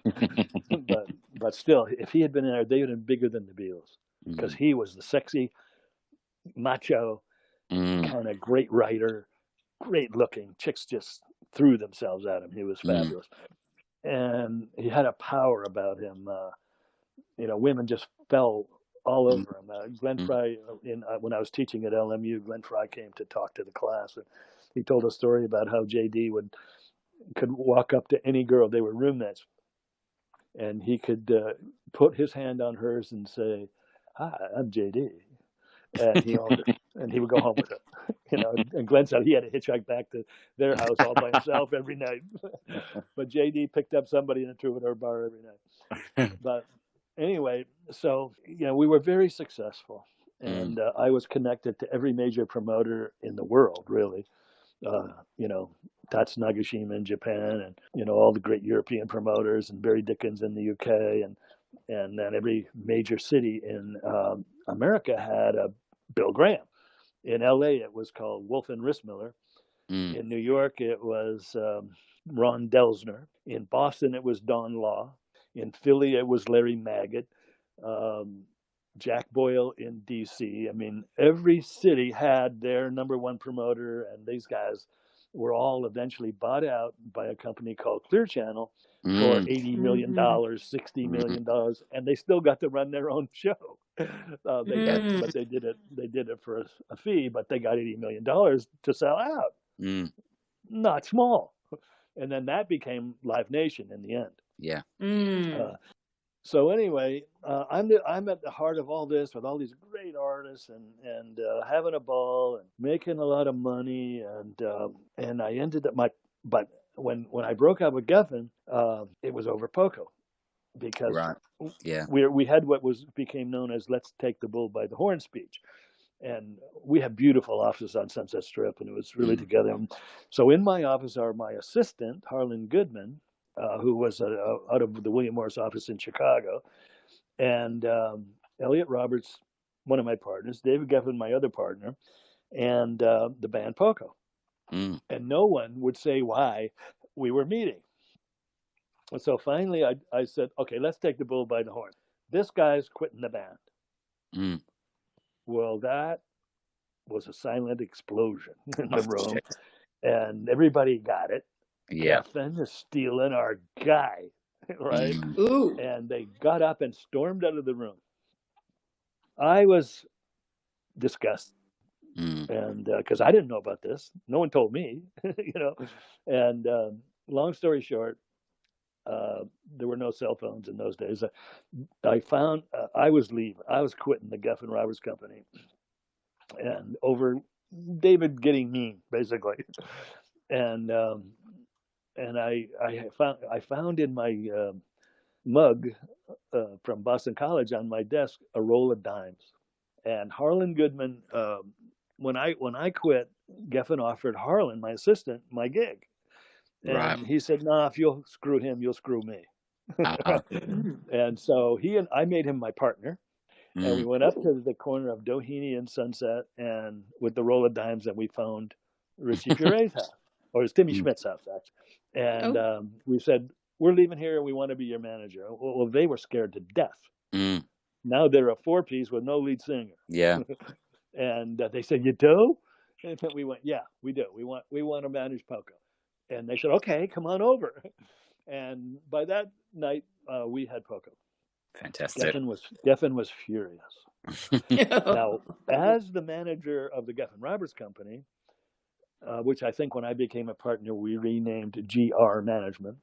S6: but still, if he had been in there, they would have been bigger than the Beatles because he was the sexy, macho, kind of great writer, great looking. Chicks just threw themselves at him. He was fabulous. And he had a power about him. Women just fell all over him. Glenn Fry, when I was teaching at LMU, Glenn Fry came to talk to the class, and he told a story about how JD could walk up to any girl. They were roommates, and he could put his hand on hers and say, "Hi, I'm JD," and he owned her, and he would go home with her. And Glenn said he had to hitchhike back to their house all by himself every night. But JD picked up somebody in a troubadour bar every night. But anyway, so we were very successful, and I was connected to every major promoter in the world, really. Tats Nagashima in Japan, and all the great European promoters, and Barry Dickens in the UK, and then every major city in America had a Bill Graham. In LA, it was called Wolf and Rissmiller. In New York, it was Ron Delsner. In Boston, it was Don Law. In Philly, it was Larry Maggot. Jack Boyle in D.C. I mean, every city had their number one promoter, and these guys were all eventually bought out by a company called Clear Channel for $80 million, $60 million, and they still got to run their own show. But they did it for a fee, but they got $80 million to sell out. Not small. And then that became Live Nation in the end.
S7: Yeah.
S6: So anyway, I'm at the heart of all this with all these great artists and having a ball and making a lot of money, and I ended up but when I broke up with Geffen, it was over Poco, because we had what became known as "Let's Take the Bull by the Horn" speech, and we had beautiful offices on Sunset Strip, and it was really together. So in my office are my assistant Harlan Goodman, who was out of the William Morris office in Chicago, and Elliot Roberts, one of my partners, David Geffen, my other partner, and the band Poco. And no one would say why we were meeting. And so finally I said, okay, let's take the bull by the horn. This guy's quitting the band. Well, that was a silent explosion in the room, and everybody got it.
S7: Yeah.
S6: Geffen is stealing our guy, right? And they got up and stormed out of the room. I was disgusted, and because I didn't know about this, no one told me, And long story short, there were no cell phones in those days. I found I was leaving. I was quitting the Geffen Roberts company, and over David getting mean, basically, and I found in my mug from Boston College on my desk a roll of dimes. And Harlan Goodman, when I quit, Geffen offered Harlan, my assistant, my gig. And he said, "Nah, if you'll screw him, you'll screw me." And so I made him my partner. And we went up to the corner of Doheny and Sunset, and with the roll of dimes, and we found Richie Fure's house, or it's Timmy Schmidt's house, actually. And we said, we're leaving here and we want to be your manager. Well, they were scared to death. Now they're a 4-piece with no lead singer.
S7: Yeah.
S6: And they said, you do? And we went, yeah, we do. We want to manage Poco. And they said, okay, come on over. And by that night, we had Poco.
S7: Fantastic.
S6: Geffen was furious. Now, as the manager of the Geffen Roberts Company, which I think when I became a partner, we renamed GR Management,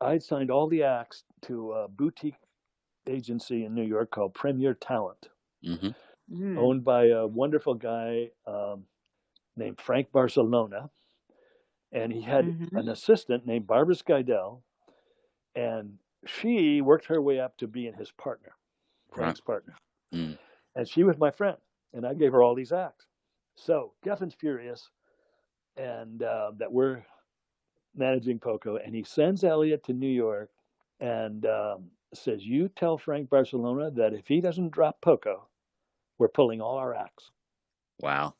S6: I signed all the acts to a boutique agency in New York called Premier Talent, owned by a wonderful guy named Frank Barcelona. And he had an assistant named Barbara Skydell, and she worked her way up to being his partner, Frank's partner. And she was my friend, and I gave her all these acts. So Geffen's furious, and that we're managing Poco, and he sends Elliot to New York and says, you tell Frank Barcelona that if he doesn't drop Poco, we're pulling all our acts.
S7: Wow.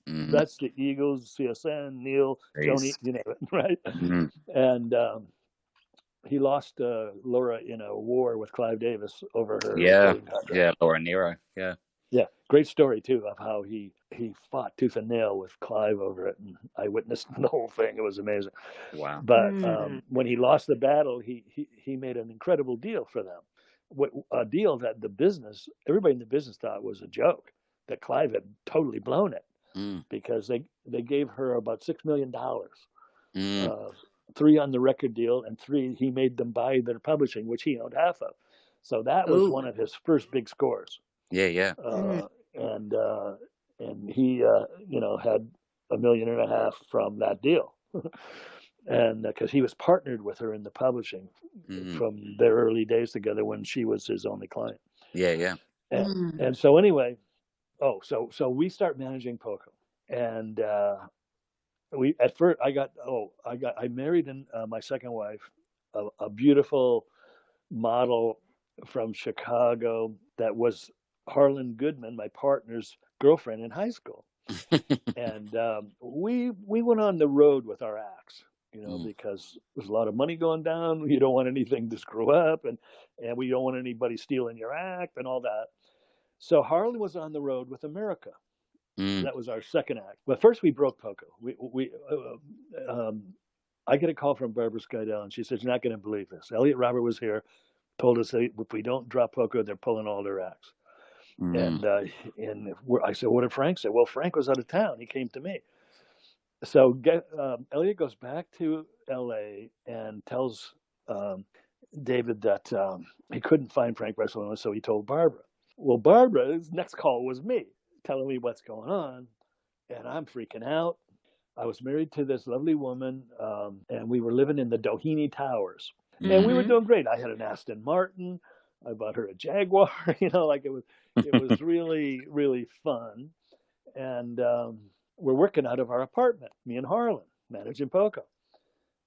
S6: That's the Eagles, CSN, Neil, Joni, you know it, right? And he lost Laura in a war with Clive Davis over her.
S7: Yeah, Laura Nero. Yeah,
S6: great story too of how he fought tooth and nail with Clive over it, and I witnessed the whole thing. It was amazing.
S7: Wow.
S6: But when he lost the battle, he made an incredible deal for them. A deal that everybody in the business thought was a joke, that Clive had totally blown it. Because they gave her about $6 million, 3 on the record deal, and 3 he made them buy their publishing, which he owned half of. So that was one of his first big scores.
S7: Yeah.
S6: And he had $1.5 million from that deal, and because he was partnered with her in the publishing from their early days together when she was his only client.
S7: Yeah.
S6: And so anyway. So we start managing Poco, and I married my second wife, a beautiful model from Chicago that was Harlan Goodman, my partner's girlfriend in high school, and we went on the road with our acts, because there's a lot of money going down. You don't want anything to screw up, and we don't want anybody stealing your act and all that. So Harlan was on the road with America. That was our second act. But first we broke Poco. I get a call from Barbara Skydell, and she says, "You're not going to believe this. Elliot Robert was here, told us that if we don't drop Poco, they're pulling all their acts." And I said, "What did Frank say?" Well, Frank was out of town. He came to me. So Elliot goes back to L.A. and tells David that he couldn't find Frank Barcelona, so he told Barbara. Well, Barbara's next call was me, telling me what's going on, and I'm freaking out. I was married to this lovely woman, and we were living in the Doheny Towers, and we were doing great. I had an Aston Martin. I bought her a Jaguar. It was really, really fun, and we're working out of our apartment, me and Harlan, managing Poco,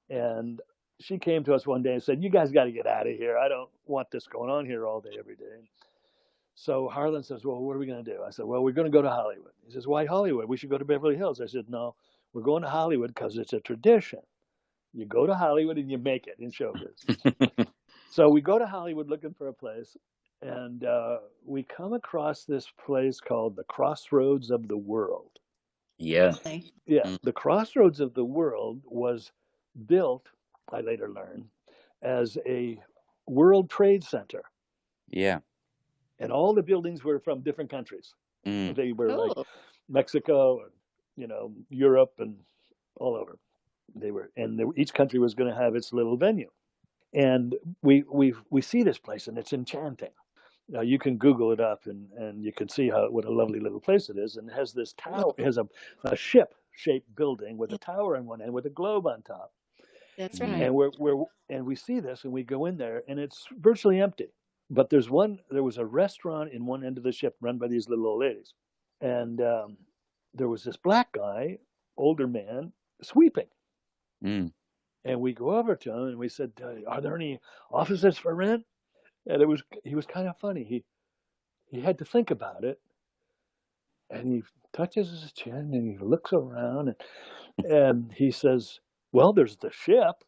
S6: and she came to us one day and said, "You guys got to get out of here. I don't want this going on here all day, every day." So Harlan says, "Well, what are we going to do?" I said, "Well, we're going to go to Hollywood." He says, "Why Hollywood? We should go to Beverly Hills." I said, "No, we're going to Hollywood because it's a tradition. You go to Hollywood and you make it in showbiz." So we go to Hollywood looking for a place, and we come across this place called the Crossroads of the World.
S7: Yeah.
S6: The Crossroads of the World was built, I later learned, as a World Trade Center.
S7: Yeah.
S6: And all the buildings were from different countries. They were like Mexico and, Europe and all over. Each country was going to have its little venue. And we see this place, and it's enchanting. Now you can Google it up, and you can see what a lovely little place it is. And it has this tower. It has a ship-shaped building with a tower on one end with a globe on top.
S2: That's right.
S6: And we see this, and we go in there, and it's virtually empty. But there was a restaurant in one end of the ship run by these little old ladies. And there was this black guy, older man, sweeping. And we go over to him and we said, "Are there any offices for rent?" And he was kind of funny. He had to think about it, and he touches his chin and he looks around and he says, "Well, there's the ship."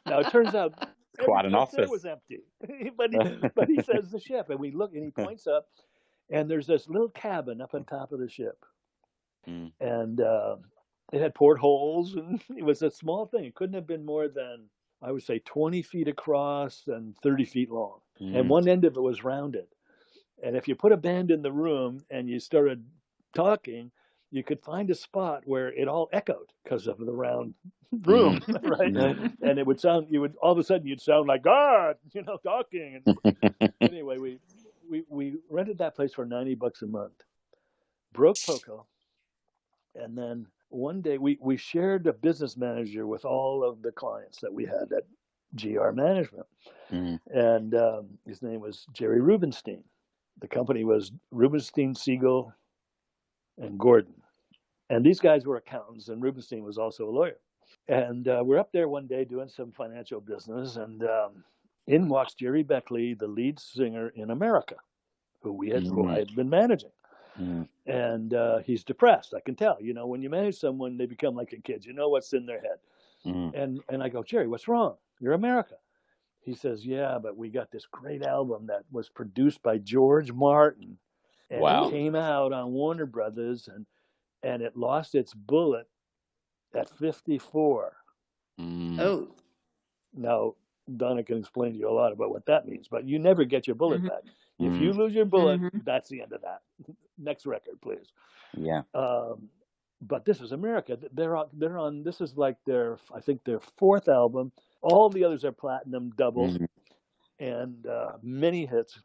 S6: Now it turns out
S7: Quite an
S6: place there
S7: office.
S6: was empty, but he says the ship, and we look, and he points up, and there's this little cabin up on top of the ship, and it had portholes, and it was a small thing. It couldn't have been more than, I would say, 20 feet across and 30 feet long, and one end of it was rounded. And if you put a band in the room and you started talking, you could find a spot where it all echoed because of the round room, right? And it would sound, all of a sudden you'd sound like God, talking. And anyway, we rented that place for $90 a month, broke Poco, and then one day we shared a business manager with all of the clients that we had at GR Management, and his name was Jerry Rubenstein. The company was Rubenstein, Siegel, and Gordon. And these guys were accountants, and Rubenstein was also a lawyer. And we're up there one day doing some financial business, and in walks Jerry Beckley, the lead singer in America, who I had been managing. And he's depressed, I can tell. When you manage someone, they become like a kid. You know what's in their head. And I go, "Jerry, what's wrong? You're America." He says, "Yeah, but we got this great album that was produced by George Martin, and it came out on Warner Brothers, and it lost its bullet at 54.
S2: Oh.
S6: Now, Donna can explain to you a lot about what that means, but you never get your bullet back. If you lose your bullet, that's the end of that. Next record, please.
S7: Yeah.
S6: But this is America. They're on. This is like their fourth album. All the others are platinum, double, and many hits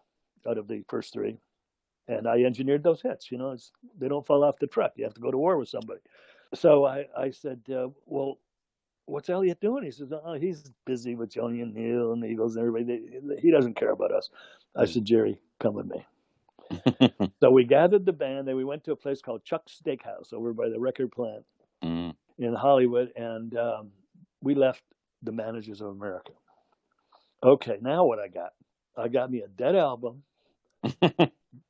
S6: out of the first three. And I engineered those hits. They don't fall off the truck. You have to go to war with somebody. So I said, "Well, what's Elliot doing?" He says, "Oh, he's busy with Joni and Neil and the Eagles and everybody. He doesn't care about us." I said, "Jerry, come with me." So we gathered the band, and we went to a place called Chuck's Steakhouse over by the record plant in Hollywood, and we left the Managers of America. Okay, now what I got? I got me a dead album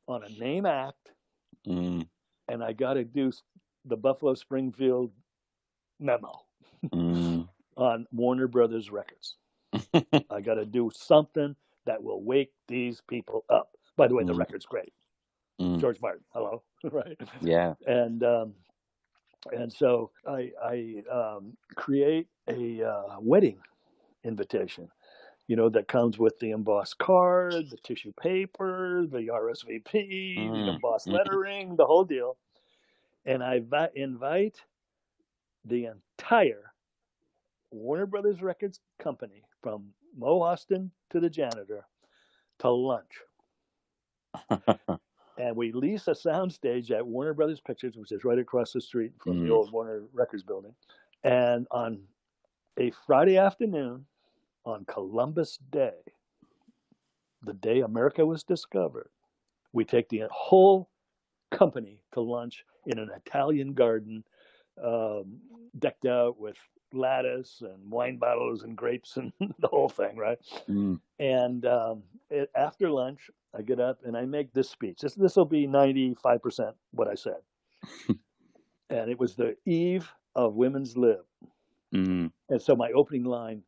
S6: on a name act, and I got to do the Buffalo Springfield memo on Warner Brothers Records. I got to do something that will wake these people up. By the way, the record's great. George Martin, hello, right?
S7: Yeah.
S6: And so I create a wedding invitation, that comes with the embossed card, the tissue paper, the RSVP, the embossed lettering, the whole deal. And I invite the entire Warner Brothers Records company, from Mo Austin to the janitor, to lunch. And we lease a soundstage at Warner Brothers Pictures, which is right across the street from the old Warner Records building. And on a Friday afternoon, on Columbus Day, the day America was discovered, we take the whole company to lunch in an Italian garden, decked out with lattice and wine bottles and grapes and the whole thing, right? And after lunch, I get up and I make this speech. This will be 95% what I said. And it was the eve of Women's Lib. And so my opening line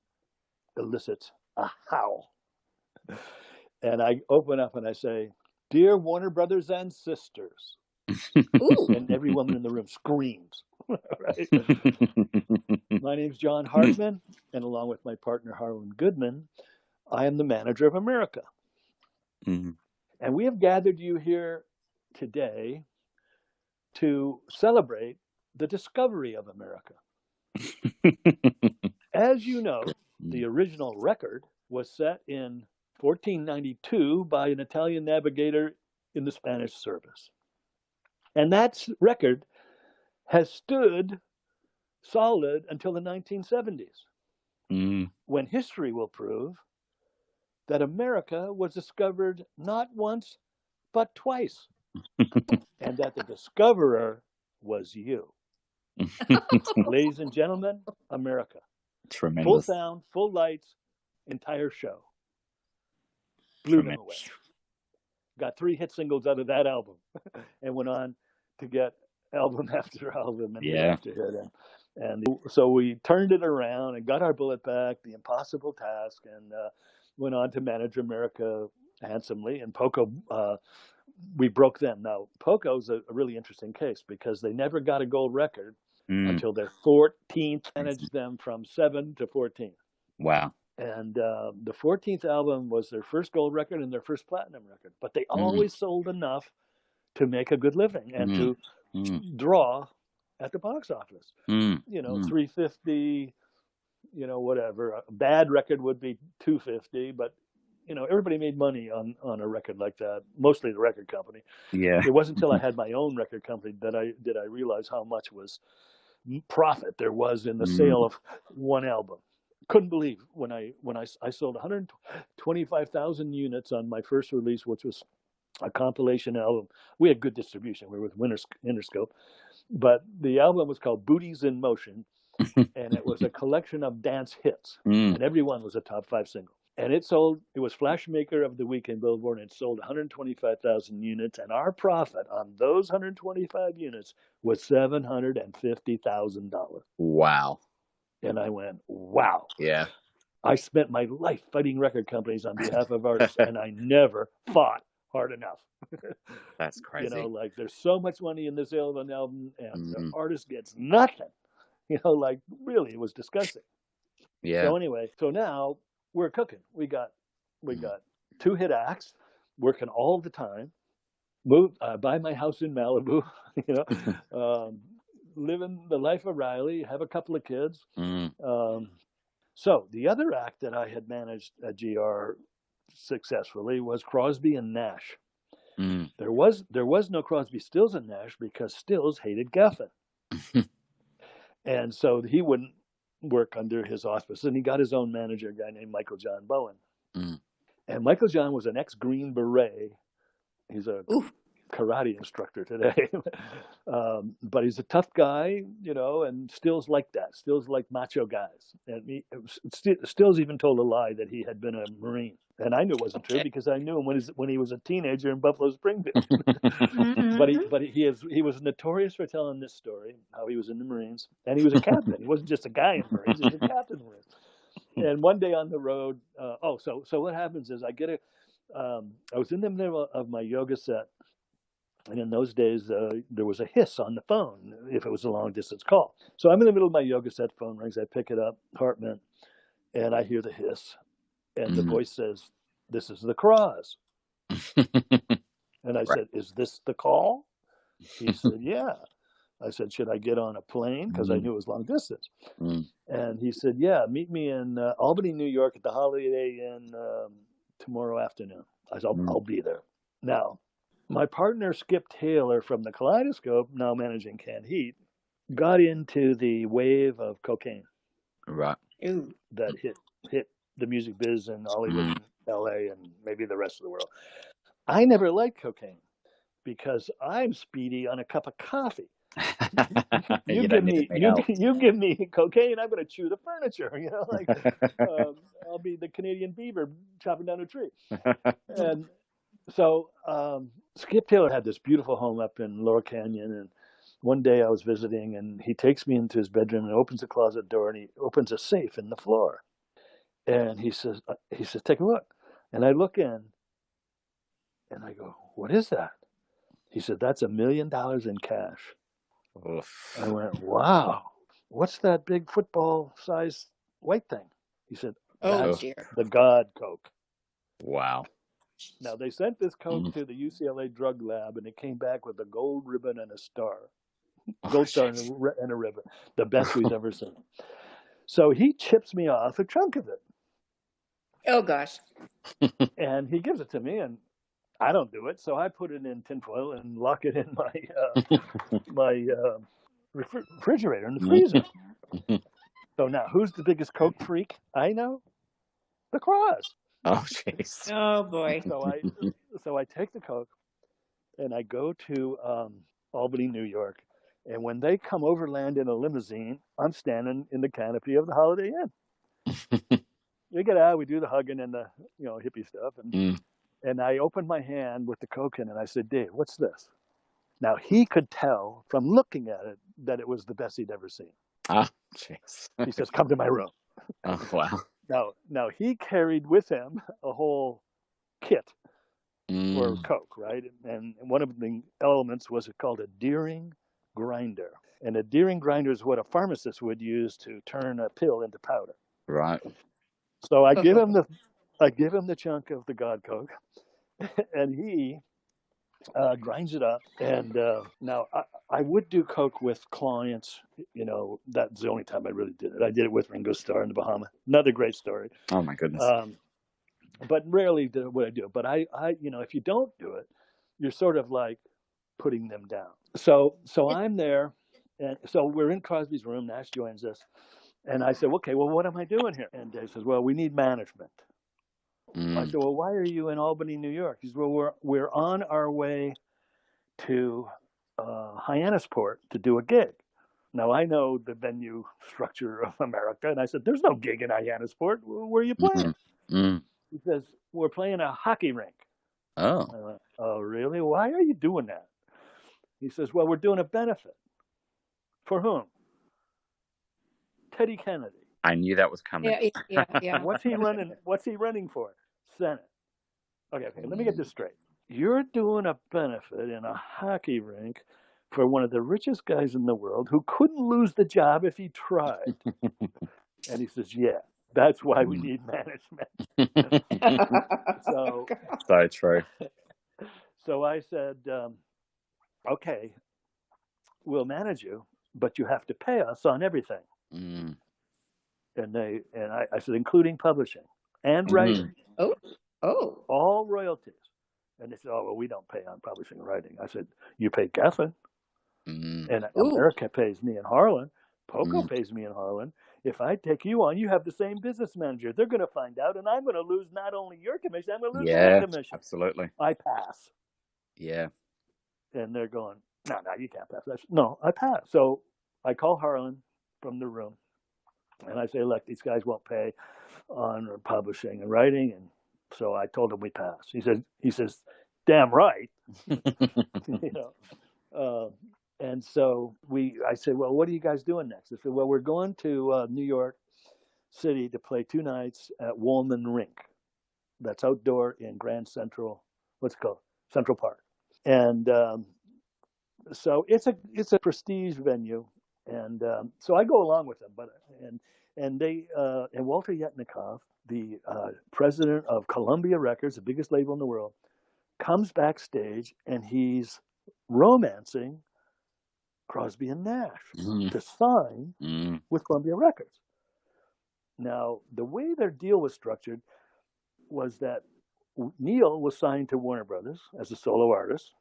S6: elicits a howl. And I open up and I say, "Dear Warner Brothers and sisters." And every woman in the room screams. Right? My name's John Hartmann, and along with my partner Harlan Goodman, I am the manager of America. And we have gathered you here today to celebrate the discovery of America. As you know, the original record was set in 1492 by an Italian navigator in the Spanish service. And that record has stood solid until the 1970s, when history will prove that America was discovered not once, but twice, and that the discoverer was you. Ladies and gentlemen, America.
S7: Tremendous.
S6: Full sound, full lights, entire show. blew them away. Got 3 hit singles out of that album, and went on to get album after album and hit after hit. And so we turned it around and got our bullet back, The Impossible Task, and went on to manage America handsomely. And Poco, we broke them. Now, Poco's a really interesting case because they never got a gold record until their 14th, managed them from 7 to 14.
S7: Wow.
S6: And the 14th album was their first gold record and their first platinum record. But they always sold enough to make a good living and to draw at the box office. You know, 350, you know, whatever. A bad record would be 250, but you know, everybody made money on a record like that, mostly the record company.
S7: Yeah.
S6: It wasn't until I had my own record company that I realize how much was profit there was in the sale of one album. Couldn't believe when I sold 125,000 units on my first release, which was a compilation album. We had good distribution. We were with Interscope. But the album was called Booties in Motion, and it was a collection of dance hits, and every one was a top 5 single. And it was Flash Maker of the Week in Billboard, and it sold 125,000 units, and our profit on those 125 units was $750,000.
S7: Wow.
S6: And I went, wow.
S7: Yeah.
S6: I spent my life fighting record companies on behalf of artists, and I never fought hard enough.
S7: That's crazy.
S6: You know, like there's so much money in the sale of an album, and the artist gets nothing. You know, like really, it was disgusting.
S7: Yeah.
S6: So anyway, so now we're cooking. We got 2 hit acts, working all the time. Buy my house in Malibu. You know, living the life of Riley. Have a couple of kids. So the other act that I had managed at GR successfully was Crosby and Nash. There was no Crosby, Stills and Nash because Stills hated Geffen. And so he wouldn't work under his auspices, and he got his own manager, a guy named Michael John Bowen. And Michael John was an ex-Green Beret. He's a karate instructor today. But he's a tough guy, you know, and Stills liked that. Stills liked macho guys. And Stills even told a lie that he had been a Marine. And I knew it wasn't true because I knew him when he was a teenager in Buffalo Springfield. But he was notorious for telling this story, how he was in the Marines. And he was a captain. He wasn't just a guy in the Marines, he was a captain in the Marines. And one day on the road, so what happens is I was in the middle of my yoga set. And in those days, there was a hiss on the phone if it was a long distance call. So I'm in the middle of my yoga set, phone rings, I pick it up, Hartmann, and I hear the hiss. And the voice says, "This is the Cross." And I said, "Is this the call?" He said, "Yeah." I said, "Should I get on a plane?" Because I knew it was long distance. And he said, "Yeah, meet me in Albany, New York at the Holiday Inn tomorrow afternoon." I said, I'll be there. Now, my partner, Skip Taylor from the Kaleidoscope, now managing Canned Heat, got into the wave of cocaine.
S7: Right.
S6: That hit the music biz in Hollywood, and LA, and maybe the rest of the world. I never liked cocaine because I'm speedy on a cup of coffee. You give me cocaine, I'm going to chew the furniture. You know, like I'll be the Canadian beaver chopping down a tree. And so Skip Taylor had this beautiful home up in Laurel Canyon, and one day I was visiting, and he takes me into his bedroom and opens the closet door, and he opens a safe in the floor. And he says, "Take a look." And I look in, and I go, "What is that?" He said, "That's $1 million in cash."
S7: Oof.
S6: I went, "Wow, what's that big football-sized white thing?" He said, "That's the God Coke."
S7: Wow.
S6: Now, they sent this Coke to the UCLA drug lab, and it came back with a gold ribbon and a star. Gold star and a ribbon. The best we've ever seen. So he chips me off a chunk of it.
S2: Oh, gosh.
S6: And he gives it to me, and I don't do it. So I put it in tinfoil and lock it in my refrigerator in the freezer. So now, who's the biggest Coke freak I know? The Cross.
S7: Oh, jeez.
S2: Oh, boy.
S6: So I take the Coke, and I go to Albany, New York. And when they come overland in a limousine, I'm standing in the canopy of the Holiday Inn. We get out, we do the hugging and the hippie stuff, and And I opened my hand with the Coke in, and I said, Dave, what's this? Now, he could tell from looking at it that it was the best he'd ever seen.
S7: Ah, jeez.
S6: He says, come to my room.
S7: Oh, wow.
S6: Now he carried with him a whole kit for Coke, right? And one of the elements was called a Deering grinder. And a Deering grinder is what a pharmacist would use to turn a pill into powder.
S7: Right.
S6: So I give him the chunk of the God Coke, and he grinds it up. And now I would do Coke with clients. You know, that's the only time I really did it. I did it with Ringo Starr in the Bahamas. Another great story.
S7: Oh, my goodness.
S6: But rarely would I do it. But I, you know, if you don't do it, you're sort of like putting them down. So I'm there, and so we're in Crosby's room. Nash joins us, and I said, okay, well, what am I doing here? And Dave says, well, we need management. I said, well, why are you in Albany, New York? He said, well, we're on our way to Hyannisport to do a gig. Now, I know the venue structure of America, and I said, there's no gig in Hyannisport. Where are you playing? He says, we're playing a hockey rink.
S7: Oh.
S6: I went, oh, really? Why are you doing that? He says, well, we're doing a benefit. For whom? Teddy Kennedy.
S7: I knew that was coming.
S2: Yeah.
S6: What's he running for? Senate. Okay, let me get this straight. You're doing a benefit in a hockey rink for one of the richest guys in the world who couldn't lose the job if he tried. And he says, yeah, that's why we need management. So
S7: true.
S6: So I said, okay, we'll manage you, but you have to pay us on everything. And I said, including publishing and writing.
S2: Oh.
S6: All royalties. And they said, oh, well, we don't pay on publishing and writing. I said, you pay Geffen. And America pays me in Harlan. Poco pays me in Harlan. If I take you on, you have the same business manager. They're going to find out, and I'm going to lose not only your commission, I'm going to lose your commission.
S7: Absolutely.
S6: I pass.
S7: Yeah.
S6: And they're going, no, you can't pass. I said, no, I pass. So I call Harlan from the room, and I say, look, these guys won't pay on publishing and writing. And so I told him we pass. He says, damn right. You know. And so I said, well, what are you guys doing next? I said, well, we're going to New York City to play 2 nights at Woolman Rink. That's outdoor in Grand Central, what's it called? Central Park. And so it's a prestige venue. And so I go along with them. And Walter Yetnikoff, the president of Columbia Records, the biggest label in the world, comes backstage and he's romancing Crosby and Nash to sign with Columbia Records. Now, the way their deal was structured was that Neil was signed to Warner Brothers as a solo artist.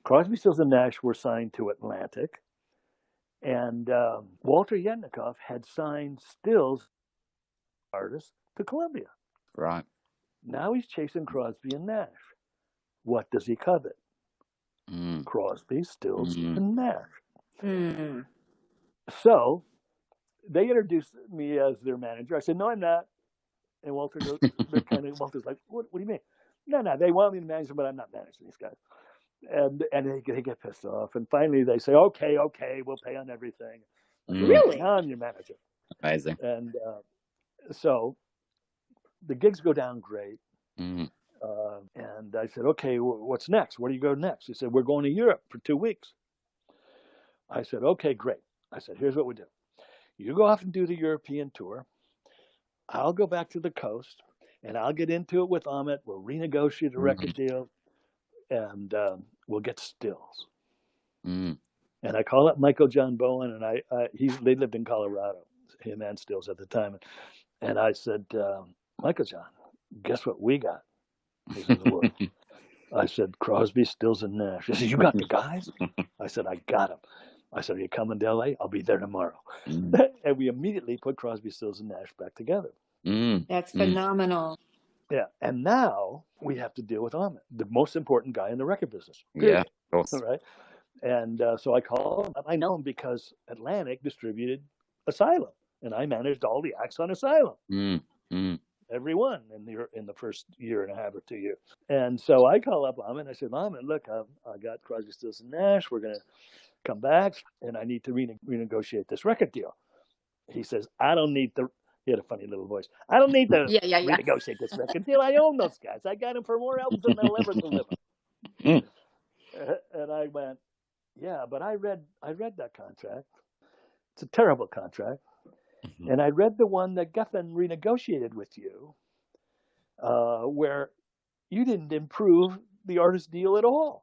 S6: Crosby, Stills, and Nash were signed to Atlantic. And Walter Yetnikoff had signed Stills artist to Columbia.
S7: Right.
S6: Now he's chasing Crosby and Nash. What does he covet? Crosby, Stills, and Nash. So they introduced me as their manager. I said, no, I'm not. And Walter goes, Walter's like, what do you mean? No, they want me to manage them, but I'm not managing these guys. And they get pissed off. And finally they say, okay, we'll pay on everything.
S2: Really?
S6: Now I'm your manager.
S7: Amazing.
S6: And so the gigs go down great. And I said, okay, what's next? Where do you go next? He said, we're going to Europe for 2 weeks. I said, okay, great. I said, here's what we do. You go off and do the European tour. I'll go back to the coast, and I'll get into it with Ahmet. We'll renegotiate a record deal, and we'll get Stills. And I call up Michael John Bowen, and they lived in Colorado, him and Stills at the time. And I said, Michael John, guess what we got? He says, what? I said, Crosby, Stills, and Nash. He said, you got the guys? I said, I got them. I said, are you coming to LA? I'll be there tomorrow. And we immediately put Crosby, Stills, and Nash back together.
S2: That's phenomenal.
S6: Yeah. And now we have to deal with Ahmet, the most important guy in the record business.
S7: Yeah, of course.
S6: Right. And so I call him. I know him because Atlantic distributed Asylum, and I managed all the acts on Asylum. every one in the first year and a half or 2 years. And so I call up Ahmet and I said, Ahmet, look, I got Crosby, Stills and Nash. We're going to come back, and I need to renegotiate this record deal. He says, I don't need to. He had a funny little voice. I don't need to renegotiate this record deal. I own those guys. I got them for more albums than they'll ever deliver. And I went, yeah, but I read that contract. It's a terrible contract. And I read the one that Geffen renegotiated with you, where you didn't improve the artist deal at all.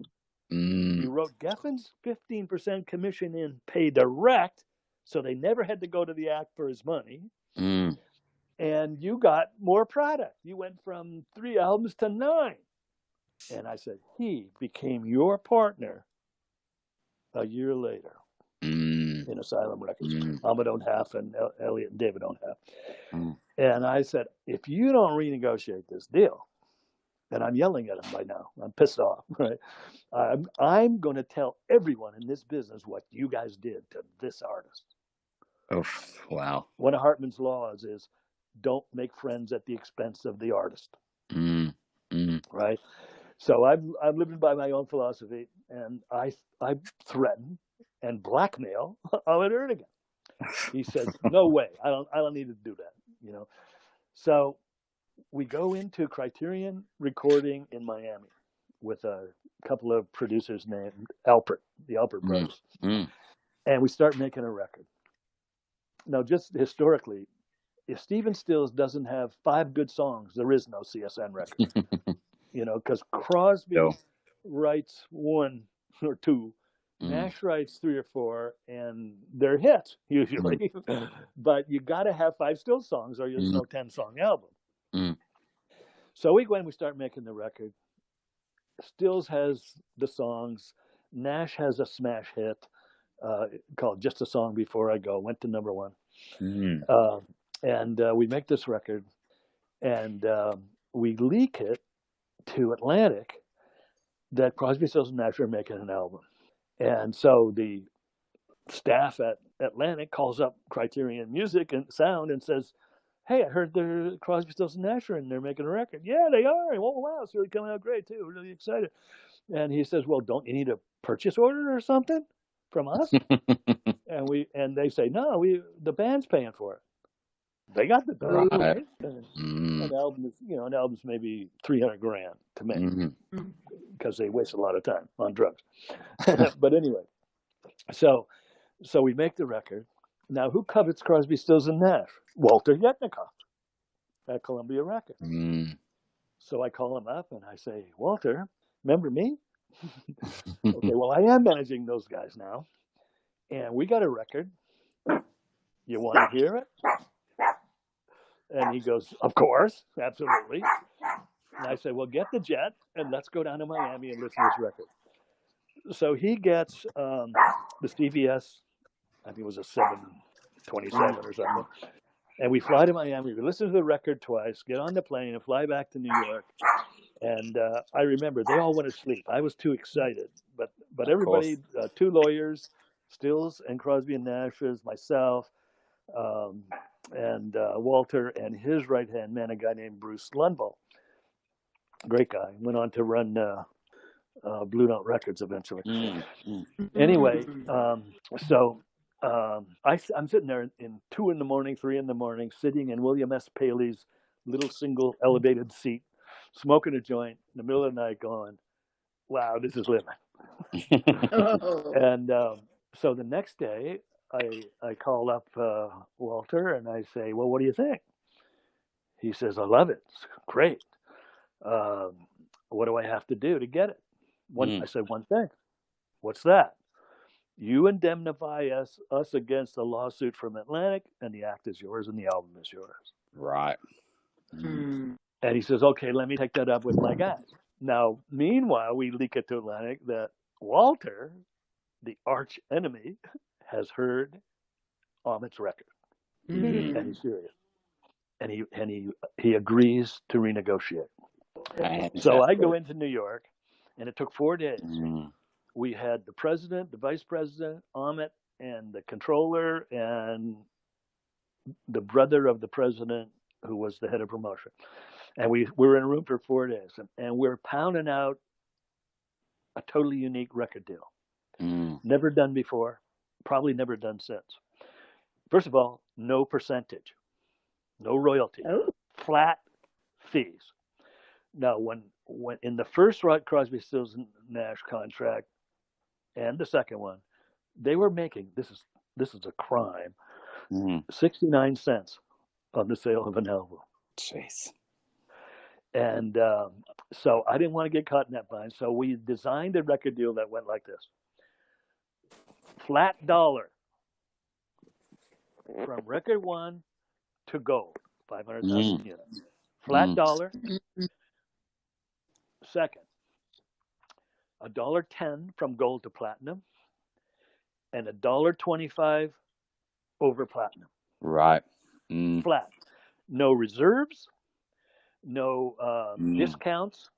S6: You wrote Geffen's 15% commission in pay direct, so they never had to go to the act for his money. And you got more product. You went from 3 albums to 9. And I said, he became your partner a year later in Asylum Records. Ahmet owned half, and Elliot and David owned half. And I said, if you don't renegotiate this deal, and I'm yelling at him by now, I'm pissed off, right? I'm going to tell everyone in this business what you guys did to this artist.
S7: Oh, wow.
S6: One of Hartmann's laws is don't make friends at the expense of the artist. Right? So I'm living by my own philosophy, and I threaten and blackmail Ahmet Ertegun. He says, no way. I don't need to do that, you know. So we go into Criterion recording in Miami with a couple of producers named Alpert, the Alpert brothers. And we start making a record. Now, just historically, if Stephen Stills doesn't have 5 good songs, there is no CSN record. You know, because Crosby writes 1 or 2, Nash writes 3 or 4, and they're hits usually. But you got to have 5 Stills songs, or there's no 10-song album. So we go in, we start making the record. Stills has the songs. Nash has a smash hit called Just a Song Before I Go, went to number 1. And we make this record, and we leak it to Atlantic that Crosby, Stills and Nash are making an album. And so the staff at Atlantic calls up Criterion Music and Sound and says, hey, I heard they're Crosby, Stills and Nash are and they're making a record. Yeah, they are. Oh, wow, it's really coming out great too. We're really excited. And he says, well, don't you need a purchase order or something from us? and they say, no, the band's paying for it. They got the dough, right? An album's maybe $300,000 to make because they waste a lot of time on drugs. But anyway, so we make the record. Now, who covets Crosby, Stills and Nash? Walter Yetnikoff at Columbia Records. So I call him up and I say, Walter, remember me? Okay, well, I am managing those guys now, and we got a record. You want to hear it? And he goes, of course, absolutely. And I say, well, get the jet and let's go down to Miami and listen to this record. So he gets the CVS, I think it was a 727 or something. And we fly to Miami. We listen to the record twice, get on the plane and fly back to New York. And I remember they all went to sleep. I was too excited. But everybody, 2 lawyers, Stills and Crosby and Nash, myself, and Walter and his right-hand man, a guy named Bruce Lundvall. Great guy. Went on to run Blue Note Records eventually. Anyway, so I'm sitting there in 2 in the morning, 3 in the morning, sitting in William S. Paley's little single elevated seat, smoking a joint in the middle of the night going, wow, this is living. And so the next day, I call up Walter and I say, well, what do you think? He says, I love it. It's great. What do I have to do to get it? I said, one thing. What's that? You indemnify us against a lawsuit from Atlantic, and the act is yours and the album is yours.
S7: Right.
S6: And he says, okay, let me take that up with my guys. Now, meanwhile, we leak it to Atlantic that Walter, the arch enemy, has heard Ahmet's record, and he's serious, and he agrees to renegotiate. So I go into New York, and it took 4 days. We had the president, the vice president, Ahmet, and the controller, and the brother of the president who was the head of promotion. And we were in a room for 4 days, and we're pounding out a totally unique record deal. Never done before, probably never done since. First of all, no percentage, no royalty, flat fees. Now, when in the first Crosby, Stills, and Nash contract and the second one, they were making, this is a crime, 69 cents on the sale of an album.
S7: Jeez.
S6: And so I didn't want to get caught in that bind. So we designed a record deal that went like this. Flat dollar from record one to gold, 500,000 units. Flat dollar. Second, $1.10 from gold to platinum, and $1.25 over platinum.
S7: Right.
S6: Flat. No reserves, no discounts,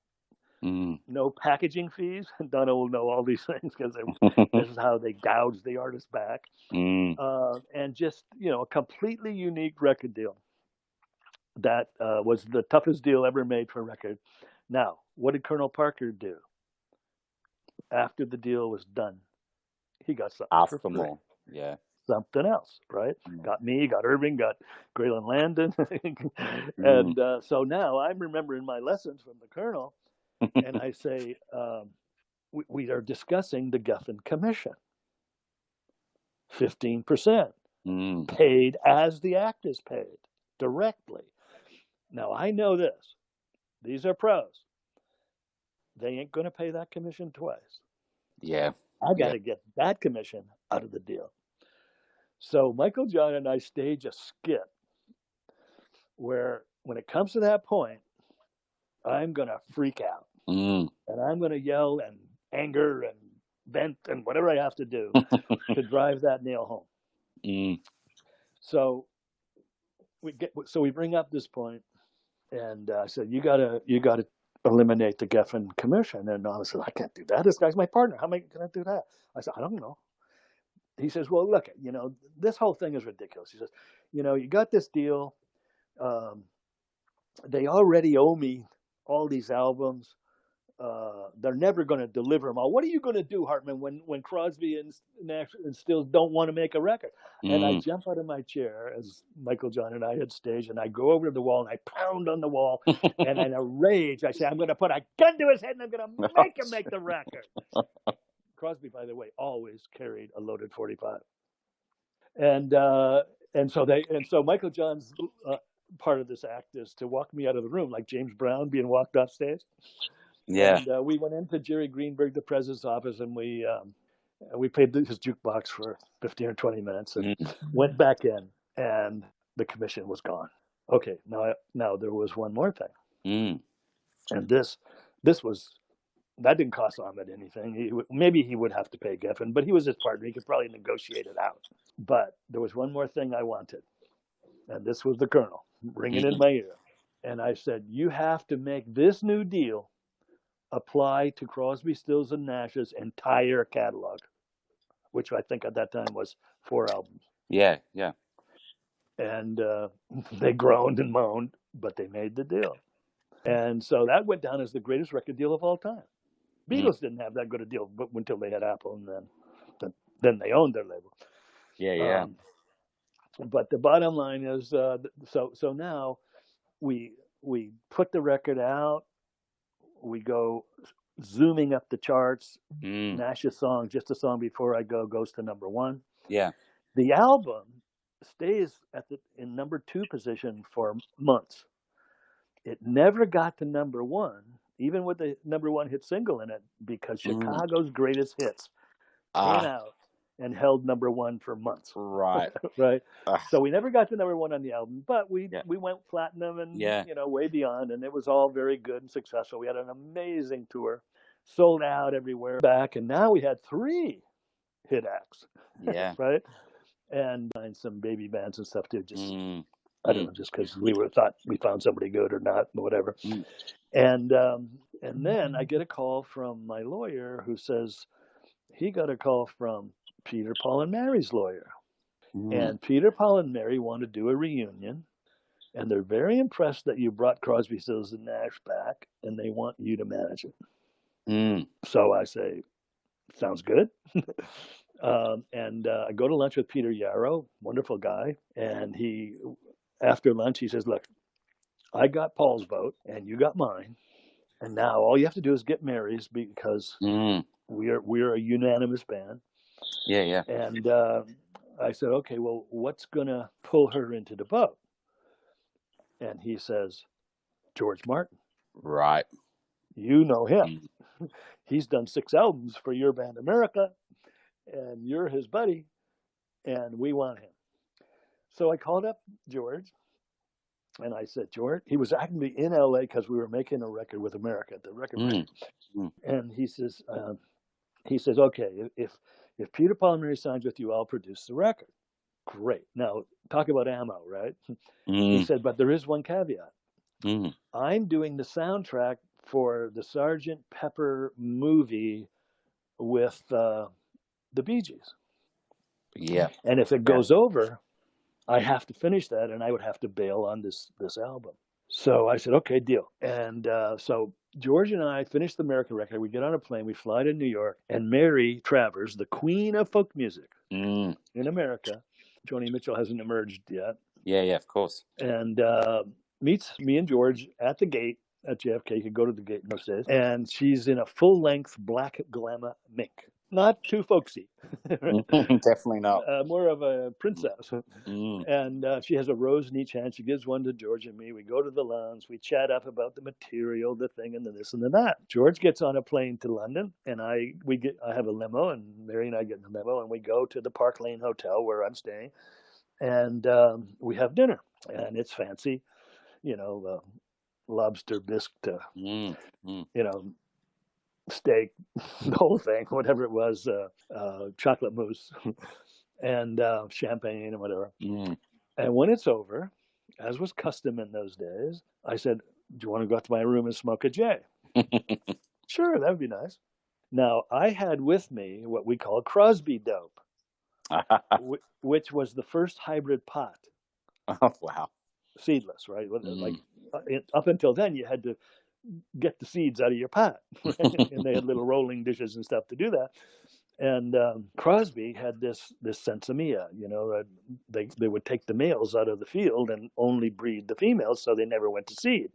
S6: no packaging fees. Donna will know all these things because this is how they gouge the artist back. And just, a completely unique record deal that was the toughest deal ever made for a record. Now, what did Colonel Parker do after the deal was done? He got something
S7: Ask
S6: for
S7: for
S6: free.
S7: more. Yeah.
S6: Something else, right? Got me, got Irving, got Graylin Landon. And so now I'm remembering my lessons from the Colonel, and I say, we are discussing the Geffen Commission. 15% paid as the act is paid directly. Now, I know this. These are pros. They ain't going to pay that commission twice.
S7: Yeah.
S6: I got to get that commission out of the deal. So Michael John and I stage a skit where when it comes to that point, I'm going to freak out. And I'm going to yell and anger and vent and whatever I have to do to drive that nail home. So we bring up this point, and I said, you got to eliminate the Geffen Commission. And I said, I can't do that. This guy's my partner. How am I going to do that? I said, I don't know. He says, well, look, this whole thing is ridiculous. He says, you got this deal. They already owe me all these albums. They're never going to deliver them all. What are you going to do, Hartmann, when Crosby and Nash and Stills don't want to make a record? And I jump out of my chair, as Michael John and I had staged, and I go over to the wall and I pound on the wall, and in a rage, I say, I'm going to put a gun to his head and I'm going to make him make the record. Crosby, by the way, always carried a loaded 45. And so Michael John's part of this act is to walk me out of the room like James Brown being walked off stage.
S7: Yeah.
S6: And we went into Jerry Greenberg, the president's office, and we played his jukebox for 15 or 20 minutes and went back in, and the commission was gone. Okay, now there was one more thing. And this was, that didn't cost Ahmed anything. Maybe he would have to pay Geffen, but he was his partner. He could probably negotiate it out. But there was one more thing I wanted, and this was the Colonel ringing in my ear. And I said, you have to make this new deal apply to Crosby, Stills, and Nash's entire catalog, which I think at that time was 4 albums.
S7: Yeah, yeah.
S6: And they groaned and moaned, but they made the deal. And so that went down as the greatest record deal of all time. Beatles didn't have that good a deal but until they had Apple, and then they owned their label.
S7: Yeah.
S6: But the bottom line is, so now we put the record out. We go zooming up the charts. Nash's song, Just a Song Before I Go, goes to number 1.
S7: Yeah.
S6: The album stays in number 2 position for months. It never got to number 1, even with the number 1 hit single in it, because Chicago's Greatest Hits came out and held number 1 for months.
S7: Right.
S6: Right. So we never got to number 1 on the album, but we went platinum and way beyond, and it was all very good and successful. We had an amazing tour, sold out everywhere back, and now we had 3 hit acts.
S7: Yeah.
S6: Right. And some baby bands and stuff too. Just I don't know, just because we thought we found somebody good or not, whatever. And then I get a call from my lawyer who says he got a call from Peter, Paul, and Mary's lawyer. And Peter, Paul, and Mary want to do a reunion and they're very impressed that you brought Crosby, Stills and Nash back, and they want you to manage it. So I say, sounds good. I go to lunch with Peter Yarrow, wonderful guy, and after lunch, he says, look, I got Paul's vote, and you got mine, and now all you have to do is get Mary's, because we're a unanimous band.
S7: Yeah.
S6: And I said, okay, well, what's going to pull her into the boat? And he says, George Martin.
S7: Right.
S6: You know him. He's done 6 albums for your band America, and you're his buddy, and we want him. So I called up George, and I said, George, he was actually in LA because we were making a record with America at the record label. And he says, okay, if Peter Paul and Mary signs with you, I'll produce the record. Great. Now, talk about ammo, right? He said, but there is one caveat. I'm doing the soundtrack for the Sgt. Pepper movie with the Bee Gees.
S7: Yeah.
S6: And if it goes over, I have to finish that, and I would have to bail on this album. So I said, okay, deal. And so George and I finished the American record. We get on a plane, we fly to New York, and Mary Travers, the queen of folk music in America, Joni Mitchell hasn't emerged yet.
S7: Yeah, of course.
S6: And meets me and George at the gate at JFK. You could go to the gate in those days. And she's in a full-length black glamour mink. Not too folksy.
S7: Definitely not.
S6: More of a princess. And she has a rose in each hand. She gives one to George and me. We go to the lounge. We chat up about the material, the thing, and the this and the that. George gets on a plane to London, and I have a limo, and Mary and I get in the limo, and we go to the Park Lane Hotel where I'm staying, and we have dinner, and it's fancy, lobster bisque, steak, the whole thing, whatever it was, chocolate mousse, and champagne and whatever. And when it's over, as was custom in those days, I said, do you want to go up to my room and smoke a J? Sure, that would be nice. Now, I had with me what we call Crosby dope, which was the first hybrid pot.
S7: Oh, wow.
S6: Seedless, right? Like up until then, you had to get the seeds out of your pot, right? And they had little rolling dishes and stuff to do that. And Crosby had this sensimilla, they would take the males out of the field and only breed the females, so they never went to seed,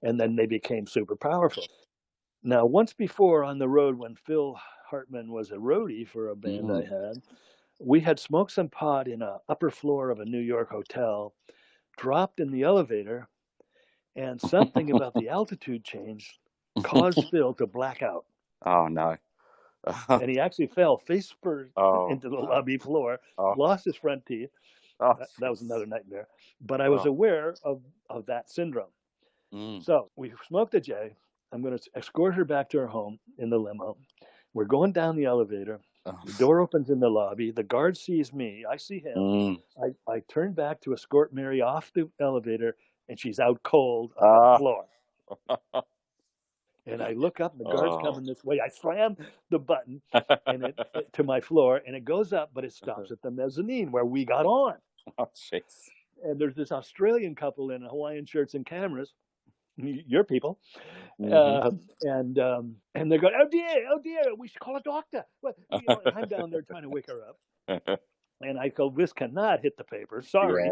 S6: and then they became super powerful. Now, once before on the road, when Phil Hartmann was a roadie for a band I had, we had smoked some pot in an upper floor of a New York hotel, dropped in the elevator, and something about the altitude change caused Phil to black out.
S7: Oh, no.
S6: And he actually fell face first into the lobby floor, lost his front teeth. That was another nightmare. But I was aware of that syndrome. So we smoked a J. I'm going to escort her back to her home in the limo. We're going down the elevator. The door opens in the lobby. The guard sees me. I see him. I turn back to escort Mary off the elevator, and she's out cold on the floor. And I look up, and the guard's coming this way. I slam the button and to my floor, and it goes up, but it stops at the mezzanine where we got on.
S7: Oh, jeez.
S6: And there's this Australian couple in Hawaiian shirts and cameras, your people, and they're going, oh dear, we should call a doctor. Well, and I'm down there trying to wake her up. And I go, this cannot hit the paper. Sorry.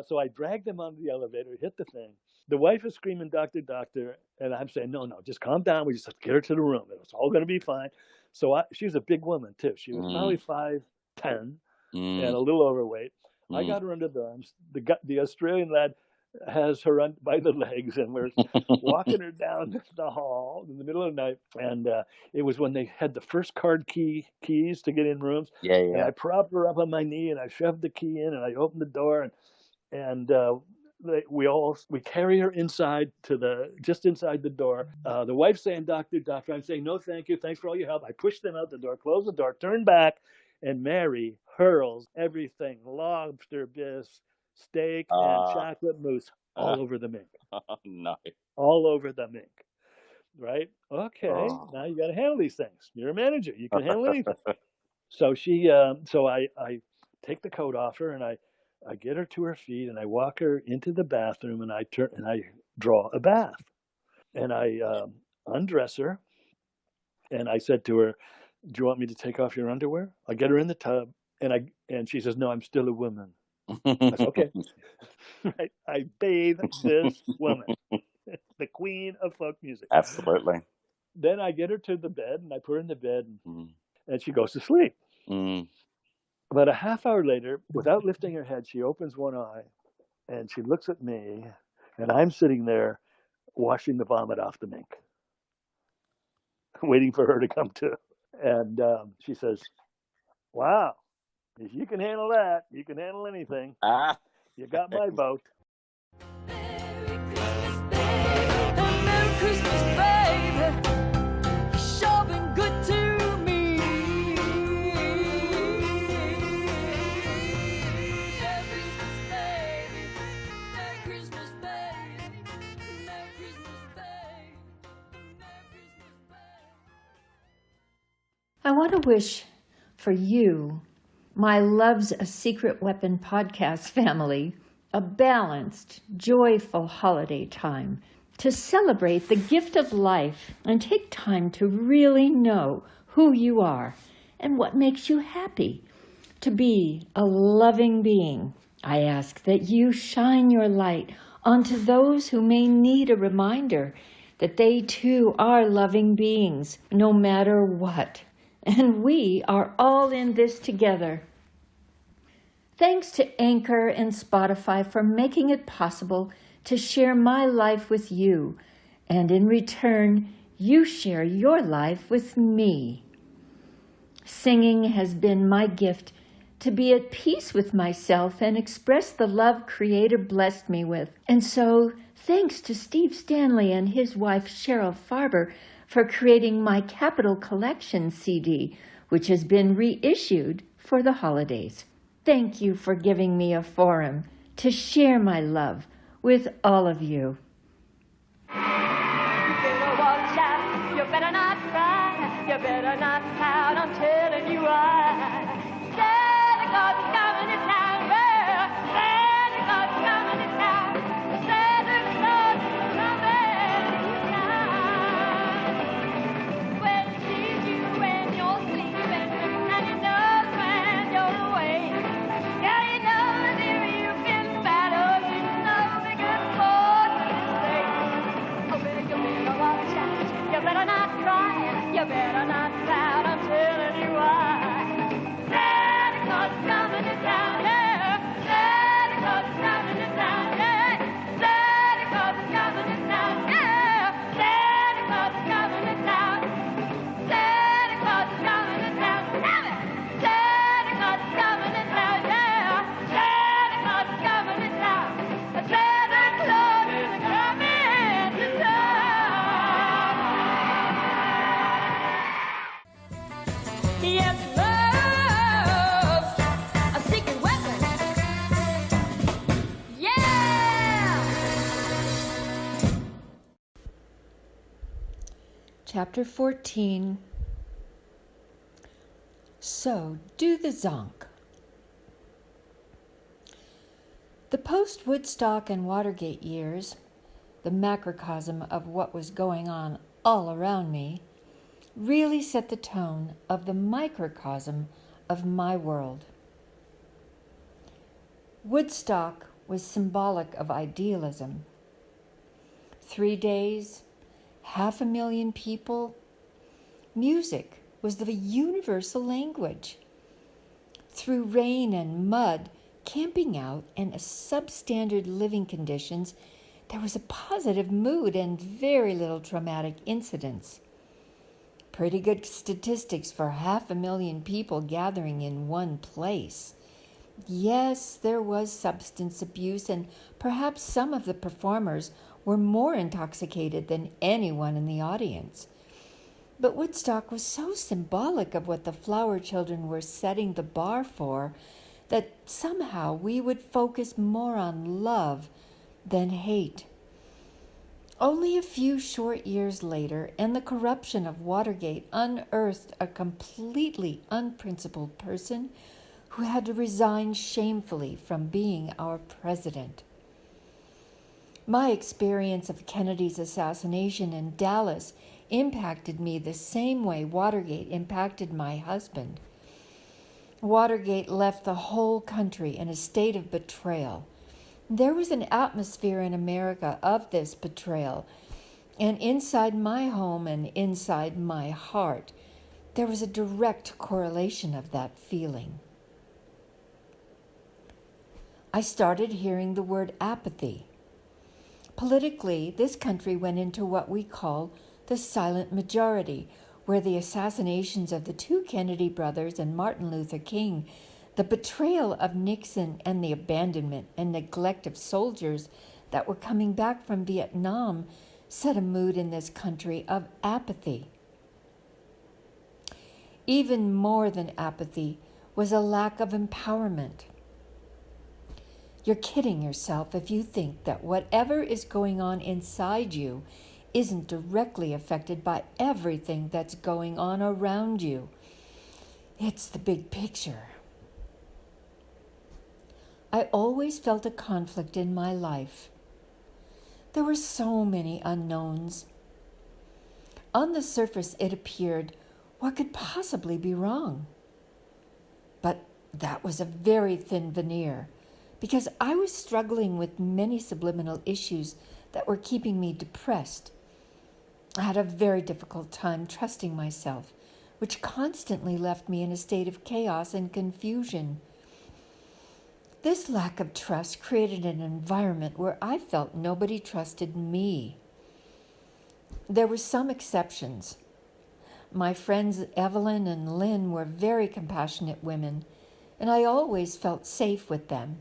S6: So I dragged them onto the elevator, hit the thing. The wife is screaming, doctor, doctor. And I'm saying, no, just calm down. We just have to get her to the room. It's all going to be fine. So she was a big woman, too. She was probably 5'10" and a little overweight. I got her under the arms. The Australian lad has her by the legs, and we're walking her down the hall in the middle of the night. And it was when they had the first card keys to get in rooms. And I propped her up on my knee, and I shoved the key in, and I opened the door, and we carry her inside just inside the door. The wife's saying, doctor, doctor. I'm saying, no, thank you. Thanks for all your help. I pushed them out the door, closed the door, turned back, and Mary hurls everything, lobster bisque, steak, and chocolate mousse all over the mink.
S7: Oh, no.
S6: All over the mink. Right? Okay, now you got to handle these things. You're a manager. You can handle anything. So I take the coat off her, and I I get her to her feet and I walk her into the bathroom and I draw a bath. And I undress her and I said to her, "Do you want me to take off your underwear?" I get her in the tub and she says, "No, I'm still a woman." I said, "Okay." Right? I bathe this woman, the queen of folk music.
S7: Absolutely.
S6: Then I get her to the bed and I put her in the bed and she goes to sleep. About a half hour later, without lifting her head, she opens one eye and she looks at me, and I'm sitting there washing the vomit off the mink, waiting for her to come to. And she says, "Wow, if you can handle that, you can handle anything. You got my vote."
S1: Merry Christmas, baby. You sure been good to me. Merry Christmas, baby. Merry Christmas, baby. Merry Christmas, baby. Merry Christmas, baby.
S4: I want to wish for you, my Love's a Secret Weapon podcast family, a balanced, joyful holiday time to celebrate the gift of life and take time to really know who you are and what makes you happy. To be a loving being, I ask that you shine your light onto those who may need a reminder that they too are loving beings, no matter what. And we are all in this together. Thanks to Anchor and Spotify for making it possible to share my life with you, and in return, you share your life with me. Singing has been my gift to be at peace with myself and express the love Creator blessed me with. And so, thanks to Steve Stanley and his wife Cheryl Farber for creating my Capital Collection CD, which has been reissued for the holidays. Thank you for giving me a forum to share my love with all of you.
S1: You better watch out, you better not cry, you better not pout, I'm telling you why. Santa Claus is coming to town, well, Santa Claus is coming to town, Santa Claus is coming to town. When he sees you when you're sleeping, and he knows when you're awake, yeah, he knows if you've been bad or you know because for his sake. Oh, baby, you better watch out, you better not cry, you better not pout, I'm telling you why. Santa Claus is coming to town, yeah. Santa Claus is coming to town, yeah. Santa Claus is coming to town, yeah. Santa Claus is coming to town. Santa Claus is coming to town, damn it. Santa Claus is coming to town, yeah. Santa Claus is coming to town. Santa Claus is coming to town. Yes, love's a secret weapon. Yeah!
S4: Chapter 14. So, do the zonk. The post-Woodstock and Watergate years, the macrocosm of what was going on all around me, really set the tone of the microcosm of my world. Woodstock was symbolic of idealism. 3 days, 500,000 people. Music was the universal language. Through rain and mud, camping out, and substandard living conditions, there was a positive mood and very little traumatic incidents. Pretty good statistics for 500,000 people gathering in one place. Yes, there was substance abuse, and perhaps some of the performers were more intoxicated than anyone in the audience. But Woodstock was so symbolic of what the flower children were setting the bar for that somehow we would focus more on love than hate. Only a few short years later, and the corruption of Watergate unearthed a completely unprincipled person who had to resign shamefully from being our president. My experience of Kennedy's assassination in Dallas impacted me the same way Watergate impacted my husband. Watergate left the whole country in a state of betrayal. There was an atmosphere in America of this betrayal, and inside my home and inside my heart, there was a direct correlation of that feeling. I started hearing the word apathy. Politically, this country went into what we call the silent majority, where the assassinations of the two Kennedy brothers and Martin Luther King, the betrayal of Nixon, and the abandonment and neglect of soldiers that were coming back from Vietnam set a mood in this country of apathy. Even more than apathy was a lack of empowerment. You're kidding yourself if you think that whatever is going on inside you isn't directly affected by everything that's going on around you. It's the big picture. I always felt a conflict in my life. There were so many unknowns. On the surface, it appeared, what could possibly be wrong? But that was a very thin veneer, because I was struggling with many subliminal issues that were keeping me depressed. I had a very difficult time trusting myself, which constantly left me in a state of chaos and confusion. This lack of trust created an environment where I felt nobody trusted me. There were some exceptions. My friends Evelyn and Lynn were very compassionate women, and I always felt safe with them.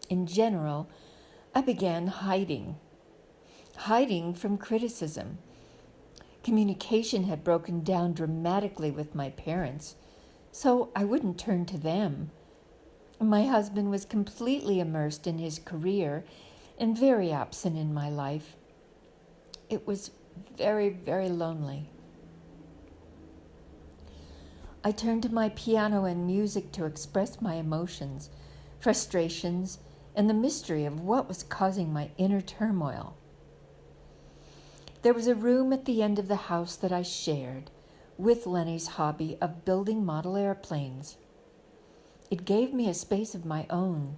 S4: In general, I began hiding from criticism. Communication had broken down dramatically with my parents, so I wouldn't turn to them. My husband was completely immersed in his career and very absent in my life. It was very, very lonely. I turned to my piano and music to express my emotions, frustrations, and the mystery of what was causing my inner turmoil. There was a room at the end of the house that I shared with Lenny's hobby of building model airplanes. It gave me a space of my own.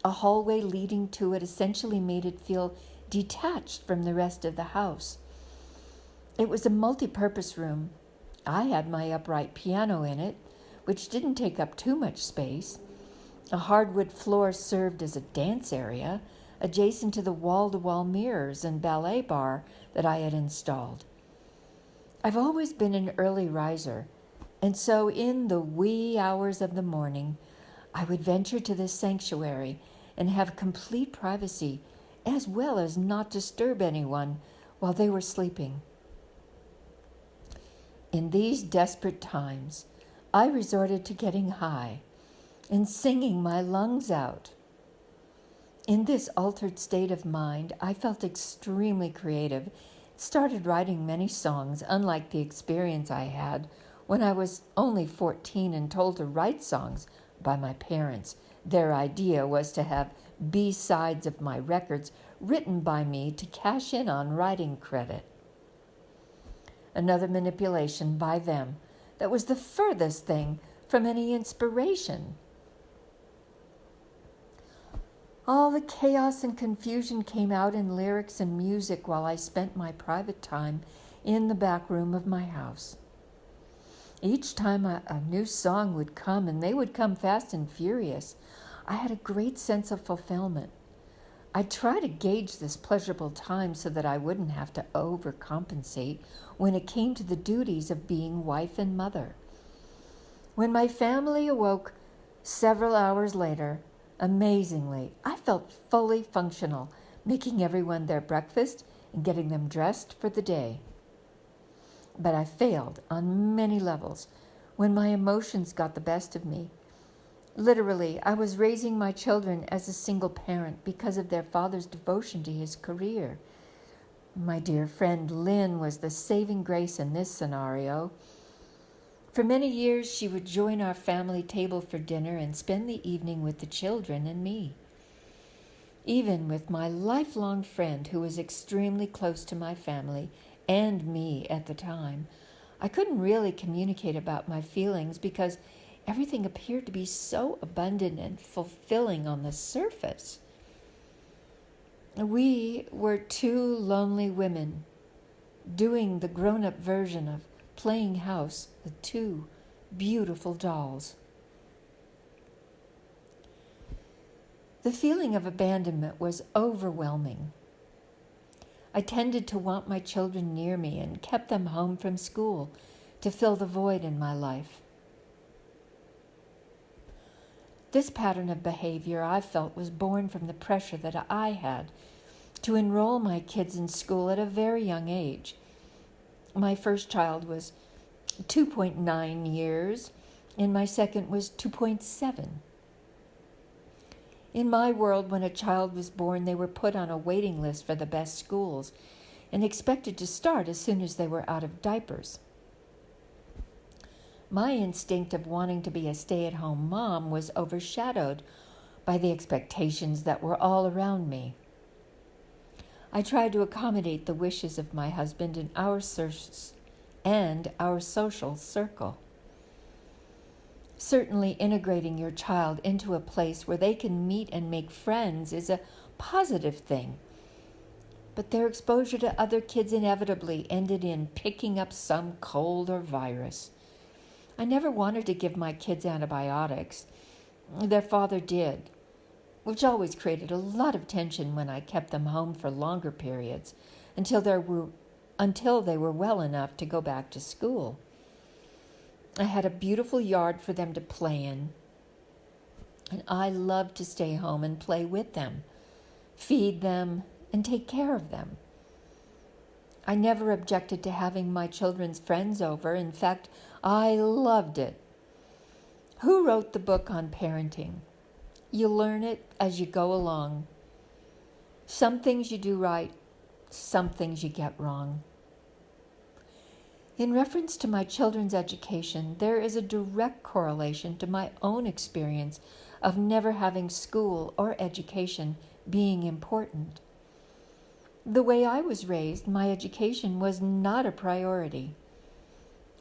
S4: A hallway leading to it essentially made it feel detached from the rest of the house. It was a multi-purpose room. I had my upright piano in it, which didn't take up too much space. A hardwood floor served as a dance area, adjacent to the wall-to-wall mirrors and ballet bar that I had installed. I've always been an early riser, and so in the wee hours of the morning, I would venture to this sanctuary and have complete privacy, as well as not disturb anyone while they were sleeping. In these desperate times, I resorted to getting high and singing my lungs out. In this altered state of mind, I felt extremely creative. Started writing many songs, unlike the experience I had when I was only 14 and told to write songs by my parents. Their idea was to have B-sides of my records written by me to cash in on writing credit. Another manipulation by them that was the furthest thing from any inspiration. All the chaos and confusion came out in lyrics and music while I spent my private time in the back room of my house. Each time a new song would come, and they would come fast and furious, I had a great sense of fulfillment. I'd try to gauge this pleasurable time so that I wouldn't have to overcompensate when it came to the duties of being wife and mother. When my family awoke several hours later, amazingly, I felt fully functional, making everyone their breakfast and getting them dressed for the day. But I failed on many levels when my emotions got the best of me. Literally, I was raising my children as a single parent because of their father's devotion to his career. My dear friend Lynn was the saving grace in this scenario. For many years, she would join our family table for dinner and spend the evening with the children and me. Even with my lifelong friend, who was extremely close to my family and me at the time, I couldn't really communicate about my feelings because everything appeared to be so abundant and fulfilling on the surface. We were two lonely women doing the grown-up version of playing house with two beautiful dolls. The feeling of abandonment was overwhelming. I tended to want my children near me and kept them home from school to fill the void in my life. This pattern of behavior I felt was born from the pressure that I had to enroll my kids in school at a very young age. My first child was 2.9 years, and my second was 2.7. In my world, when a child was born, they were put on a waiting list for the best schools and expected to start as soon as they were out of diapers. My instinct of wanting to be a stay-at-home mom was overshadowed by the expectations that were all around me. I tried to accommodate the wishes of my husband and our social circle. Certainly, integrating your child into a place where they can meet and make friends is a positive thing. But their exposure to other kids inevitably ended in picking up some cold or virus. I never wanted to give my kids antibiotics. Their father did, which always created a lot of tension when I kept them home for longer periods until they were well enough to go back to school. I had a beautiful yard for them to play in, and I loved to stay home and play with them, feed them, and take care of them. I never objected to having my children's friends over. In fact, I loved it. Who wrote the book on parenting? You learn it as you go along. Some things you do right, some things you get wrong. In reference to my children's education, there is a direct correlation to my own experience of never having school or education being important. The way I was raised, my education was not a priority.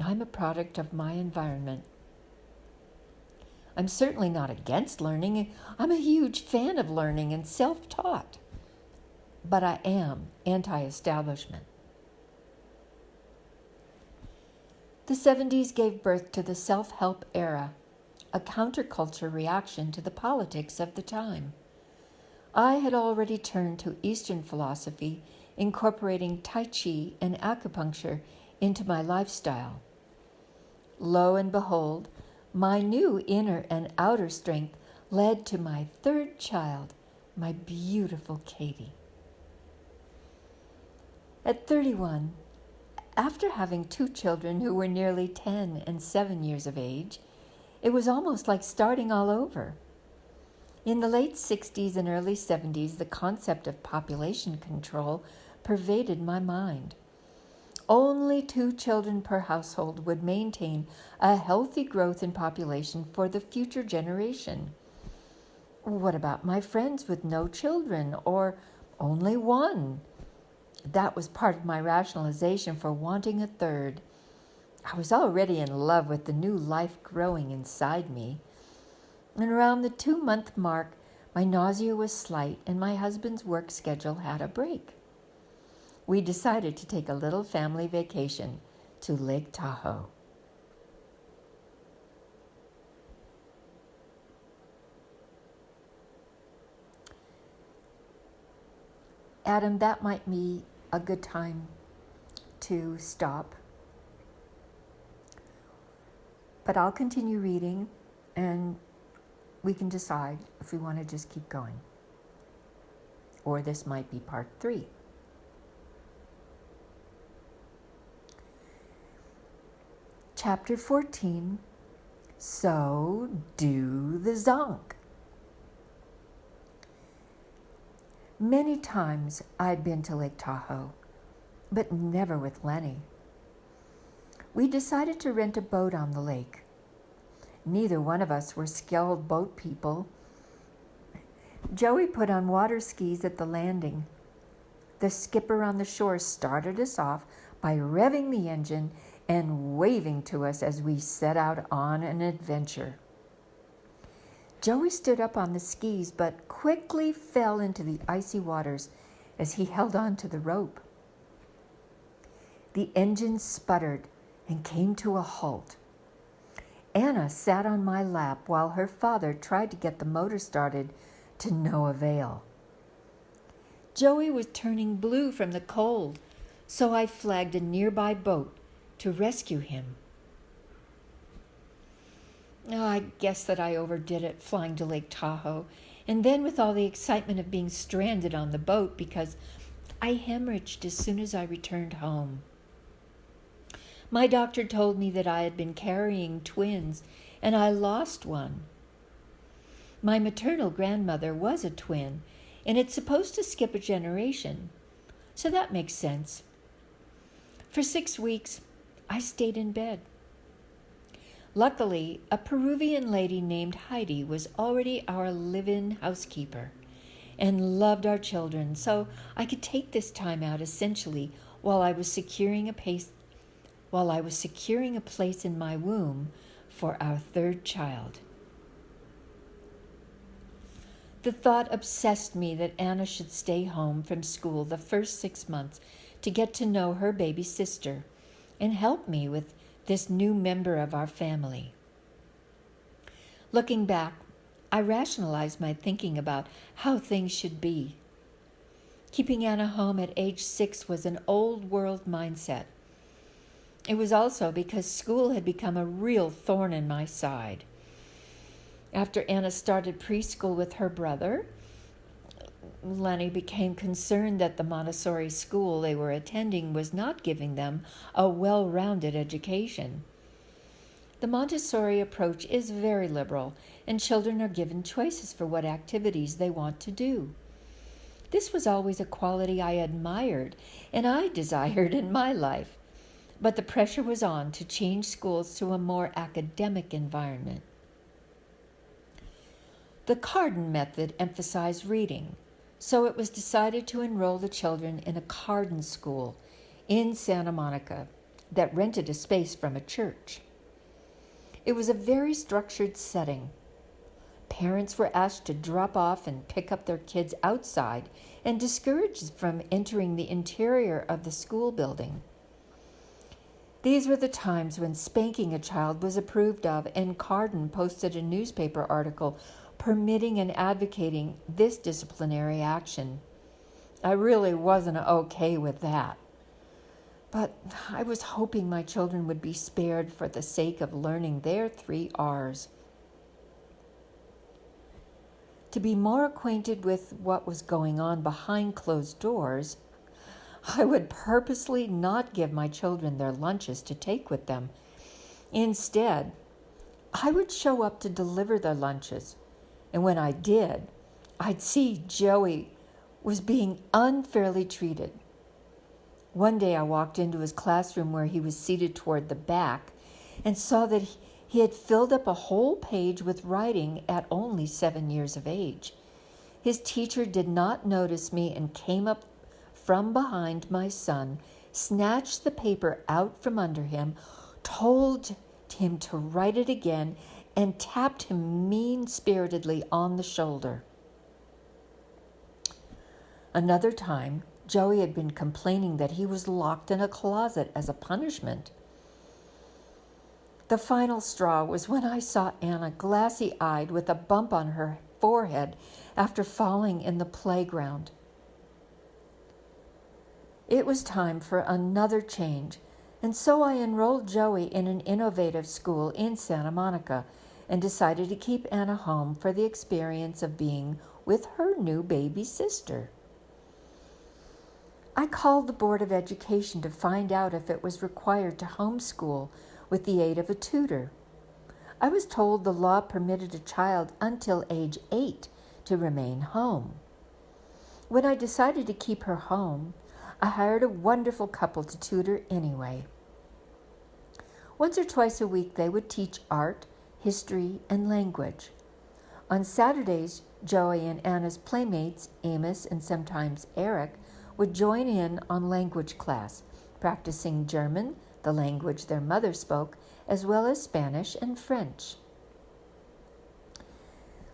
S4: I'm a product of my environment. I'm certainly not against learning. I'm a huge fan of learning and self-taught. But I am anti-establishment. The 70s gave birth to the self-help era, a counterculture reaction to the politics of the time. I had already turned to Eastern philosophy, incorporating Tai Chi and acupuncture into my lifestyle. Lo and behold, my new inner and outer strength led to my third child, my beautiful Katie. At 31, after having two children who were nearly 10 and 7 years of age, it was almost like starting all over. In the late 60s and early 70s, the concept of population control pervaded my mind. Only 2 children per household would maintain a healthy growth in population for the future generation. What about my friends with no children or only 1? That was part of my rationalization for wanting a third. I was already in love with the new life growing inside me. And around the 2-month mark, my nausea was slight and my husband's work schedule had a break. We decided to take a little family vacation to Lake Tahoe. Adam, that might be a good time to stop. But I'll continue reading and we can decide if we want to just keep going. Or this might be part 3. Chapter 14, So Do the Zonk. Many times I'd been to Lake Tahoe, but never with Lenny. we decided to rent a boat on the lake. Neither one of us were skilled boat people. Joey put on water skis at the landing. The skipper on the shore started us off by revving the engine and waving to us as we set out on an adventure. Joey stood up on the skis but quickly fell into the icy waters as he held on to the rope. The engine sputtered and came to a halt. Anna sat on my lap while her father tried to get the motor started to no avail. Joey was turning blue from the cold, so I flagged a nearby boat to rescue him. Oh, I guess that I overdid it flying to Lake Tahoe, and then with all the excitement of being stranded on the boat because I hemorrhaged as soon as I returned home. My doctor told me that I had been carrying twins, and I lost one. My maternal grandmother was a twin, and it's supposed to skip a generation, so that makes sense. For 6 weeks, I stayed in bed. Luckily, a Peruvian lady named Heidi was already our live-in housekeeper and loved our children, so I could take this time out essentially while I was securing a place in my womb for our third child. The thought obsessed me that Anna should stay home from school the first 6 months to get to know her baby sister and help me with this new member of our family. Looking back, I rationalized my thinking about how things should be. Keeping Anna home at age 6 was an old world mindset. It was also because school had become a real thorn in my side. After Anna started preschool with her brother, Lenny became concerned that the Montessori school they were attending was not giving them a well-rounded education. The Montessori approach is very liberal, and children are given choices for what activities they want to do. This was always a quality I admired and I desired in my life, but the pressure was on to change schools to a more academic environment. The Carden method emphasized reading, so it was decided to enroll the children in a Carden school in Santa Monica that rented a space from a church. It was a very structured setting. Parents were asked to drop off and pick up their kids outside and discouraged from entering the interior of the school building. These were the times when spanking a child was approved of, and Carden posted a newspaper article permitting and advocating this disciplinary action. I really wasn't okay with that. But I was hoping my children would be spared for the sake of learning their 3 R's. To be more acquainted with what was going on behind closed doors, I would purposely not give my children their lunches to take with them. Instead, I would show up to deliver their lunches. And when I did, I'd see Joey was being unfairly treated. One day I walked into his classroom where he was seated toward the back and saw that he had filled up a whole page with writing at only 7 years of age. His teacher did not notice me and came up from behind my son, snatched the paper out from under him, told him to write it again, and tapped him mean-spiritedly on the shoulder. Another time, Joey had been complaining that he was locked in a closet as a punishment. The final straw was when I saw Anna glassy-eyed with a bump on her forehead after falling in the playground. It was time for another change, and so I enrolled Joey in an innovative school in Santa Monica and decided to keep Anna home for the experience of being with her new baby sister. I called the Board of Education to find out if it was required to homeschool with the aid of a tutor. I was told the law permitted a child until age 8 to remain home. When I decided to keep her home, I hired a wonderful couple to tutor anyway. Once or twice a week, they would teach art, history, and language. On Saturdays, Joey and Anna's playmates, Amos and sometimes Eric, would join in on language class, practicing German, the language their mother spoke, as well as Spanish and French.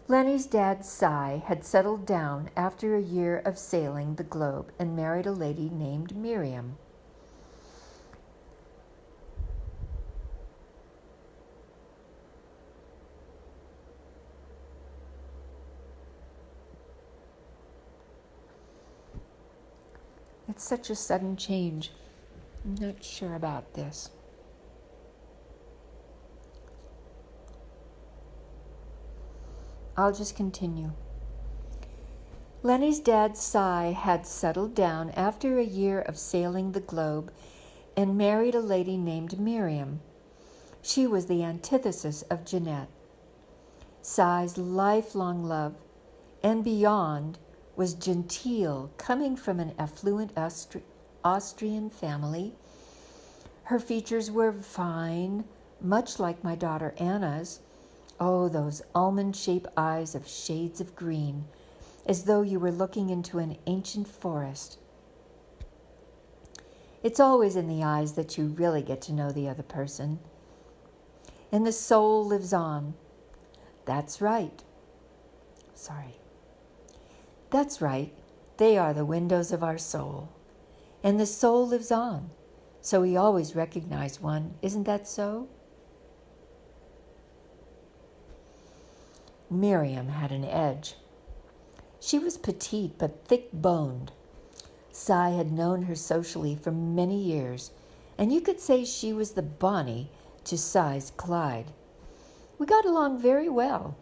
S4: Lenny's dad, Cy, had settled down after a year of sailing the globe and married a lady named Miriam. It's such a sudden change. I'm not sure about this. I'll just continue. Lenny's dad, Cy, had settled down after a year of sailing the globe and married a lady named Miriam. She was the antithesis of Jeanette. Cy's lifelong love and beyond was genteel, coming from an affluent Austrian family. Her features were fine, much like my daughter Anna's. Oh, those almond-shaped eyes of shades of green, as though you were looking into an ancient forest. It's always in the eyes that you really get to know the other person. And the soul lives on. That's right. That's right. They are the windows of our soul. And the soul lives on. So we always recognize one. Isn't that so? Miriam had an edge. She was petite but thick-boned. Cy had known her socially for many years, and you could say she was the Bonnie to Cy's Clyde. We got along very well.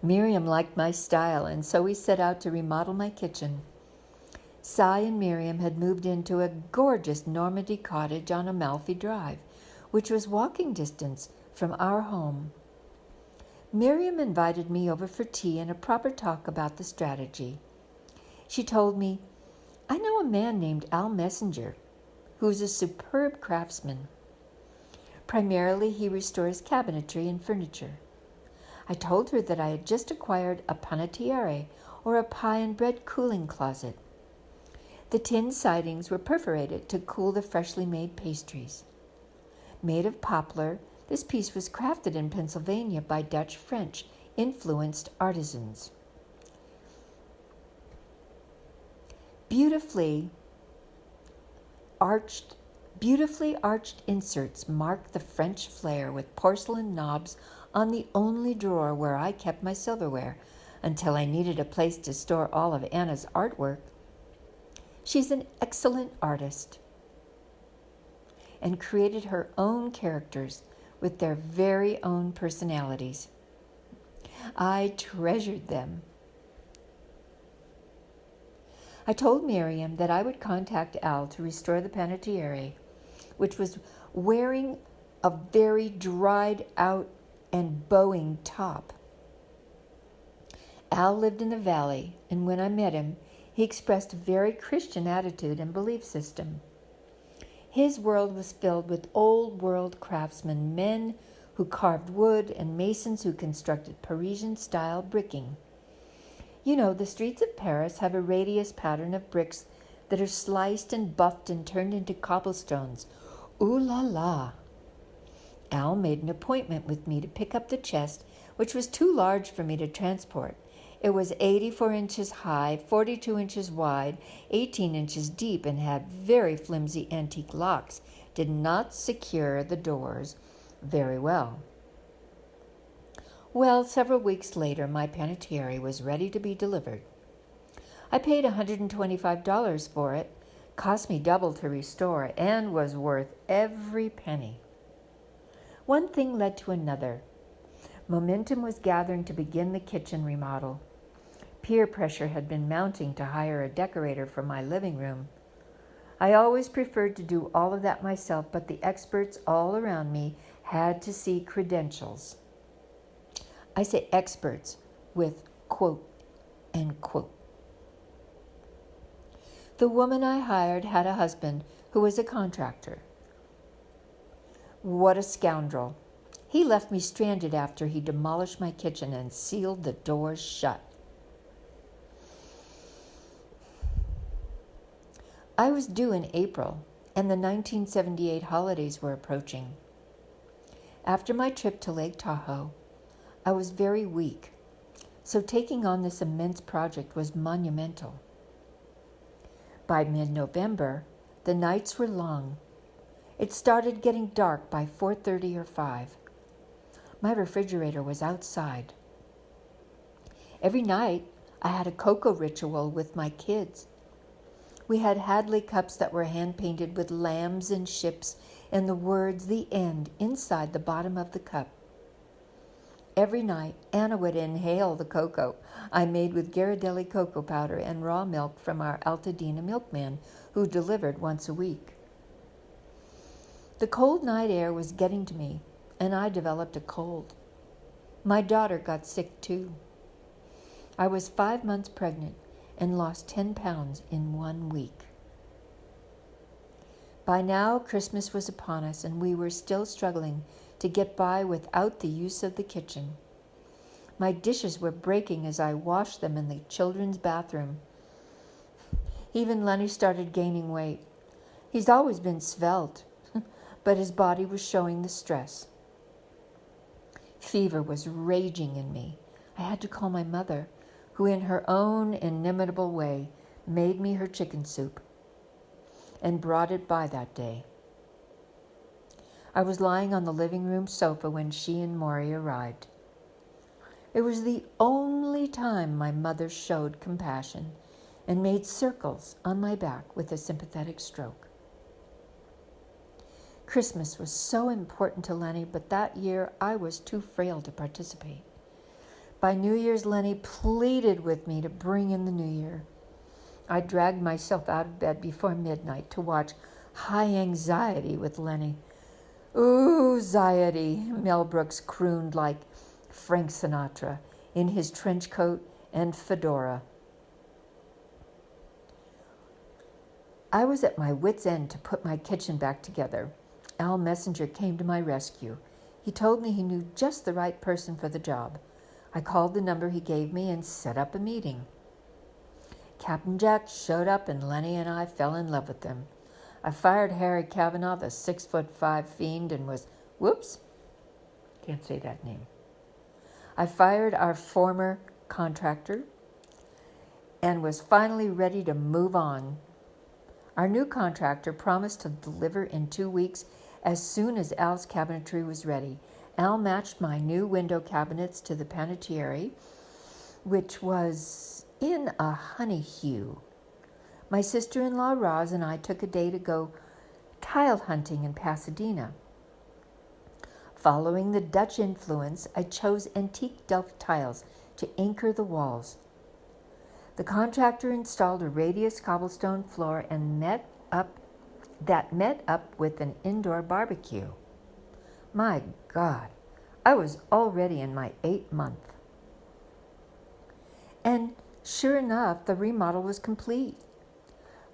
S4: Miriam liked my style, and so we set out to remodel my kitchen. Cy and Miriam had moved into a gorgeous Normandy cottage on Amalfi Drive, which was walking distance from our home. Miriam invited me over for tea and a proper talk about the strategy. She told me, "I know a man named Al Messenger, who's a superb craftsman. Primarily, he restores cabinetry and furniture." I told her that I had just acquired a panettiere, or a pie and bread cooling closet. The tin sidings were perforated to cool the freshly made pastries. Made of poplar, this piece was crafted in Pennsylvania by Dutch-French influenced artisans. Beautifully arched inserts marked the French flair with porcelain knobs on the only drawer where I kept my silverware until I needed a place to store all of Anna's artwork. She's an excellent artist and created her own characters with their very own personalities. I treasured them. I told Miriam that I would contact Al to restore the panettiere, which was wearing a very dried out and bowing top. Al lived in the valley, and when I met him, he expressed a very Christian attitude and belief system. His world was filled with old-world craftsmen, men who carved wood, and masons who constructed Parisian-style bricking. You know, the streets of Paris have a radius pattern of bricks that are sliced and buffed and turned into cobblestones. Ooh la la! Al made an appointment with me to pick up the chest, which was too large for me to transport. It was 84 inches high, 42 inches wide, 18 inches deep, and had very flimsy antique locks. Did not secure the doors very well. Well, several weeks later, my panettiere was ready to be delivered. I paid $125 for it, cost me double to restore, and was worth every penny. One thing led to another. Momentum was gathering to begin the kitchen remodel. Peer pressure had been mounting to hire a decorator for my living room. I always preferred to do all of that myself, but the experts all around me had to see credentials. I say experts with quote, end quote. The woman I hired had a husband who was a contractor. What a scoundrel. He left me stranded after he demolished my kitchen and sealed the doors shut. I was due in April, and the 1978 holidays were approaching. After my trip to Lake Tahoe, I was very weak, so taking on this immense project was monumental. By mid-November, the nights were long. It started getting dark by 4:30 or 5. My refrigerator was outside. Every night, I had a cocoa ritual with my kids. We had Hadley cups that were hand-painted with lambs and ships and the words "the end" inside the bottom of the cup. Every night, Anna would inhale the cocoa I made with Ghirardelli cocoa powder and raw milk from our Altadena milkman, who delivered once a week. The cold night air was getting to me, and I developed a cold. My daughter got sick too. I was 5 months pregnant and lost 10 pounds in 1 week. By now, Christmas was upon us, and we were still struggling to get by without the use of the kitchen. My dishes were breaking as I washed them in the children's bathroom. Even Lenny started gaining weight. He's always been svelte, but his body was showing the stress. Fever was raging in me. I had to call my mother, who in her own inimitable way made me her chicken soup and brought it by that day. I was lying on the living room sofa when she and Maury arrived. It was the only time my mother showed compassion and made circles on my back with a sympathetic stroke. Christmas was so important to Lenny, but that year I was too frail to participate. By New Year's, Lenny pleaded with me to bring in the New Year. I dragged myself out of bed before midnight to watch High Anxiety with Lenny. "Ooh, anxiety," Mel Brooks crooned like Frank Sinatra in his trench coat and fedora. I was at my wit's end to put my kitchen back together. Al Messenger came to my rescue. He told me he knew just the right person for the job. I called the number he gave me and set up a meeting. Captain Jack showed up, and Lenny and I fell in love with him. I fired Harry Kavanaugh, the 6'5" fiend, and was, can't say that name. I fired our former contractor and was finally ready to move on. Our new contractor promised to deliver in 2 weeks as soon as Al's cabinetry was ready. Al matched my new window cabinets to the panettiere, which was in a honey hue. My sister-in-law Roz and I took a day to go tile hunting in Pasadena. Following the Dutch influence, I chose antique Delft tiles to anchor the walls. The contractor installed a radius cobblestone floor and met up with an indoor barbecue. My God, I was already in my 8th month. And sure enough, the remodel was complete.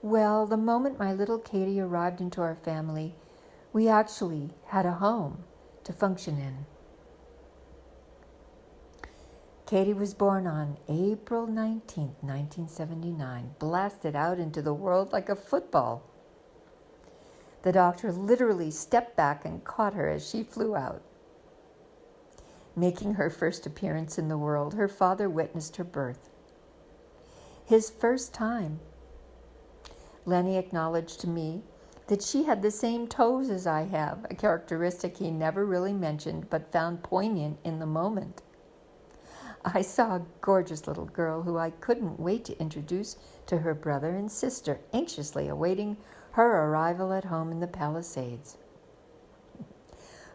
S4: Well, the moment my little Katie arrived into our family, we actually had a home to function in. Katie was born on April 19th, 1979, blasted out into the world like a football. The doctor literally stepped back and caught her as she flew out. Making her first appearance in the world, her father witnessed her birth. His first time. Lenny acknowledged to me that she had the same toes as I have, a characteristic he never really mentioned but found poignant in the moment. I saw a gorgeous little girl who I couldn't wait to introduce to her brother and sister, anxiously awaiting her arrival at home in the Palisades.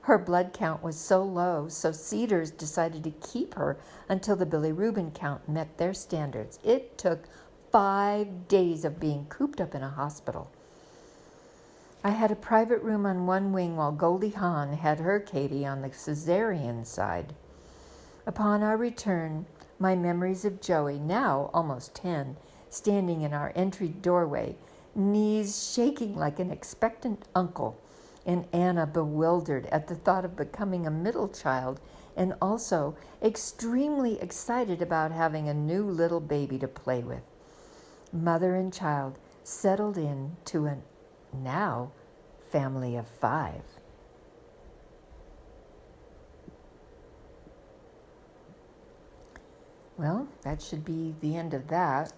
S4: Her blood count was so low, so Cedars decided to keep her until the bilirubin count met their standards. It took 5 days of being cooped up in a hospital. I had a private room on one wing while Goldie Hawn had her Katie on the cesarean side. Upon our return, my memories of Joey, now almost 10, standing in our entry doorway, knees shaking like an expectant uncle,
S8: and Anna bewildered at the thought of becoming a middle child and also extremely excited about having a new little baby to play with. Mother and child settled in to a now family of 5. Well, that should be the end of that.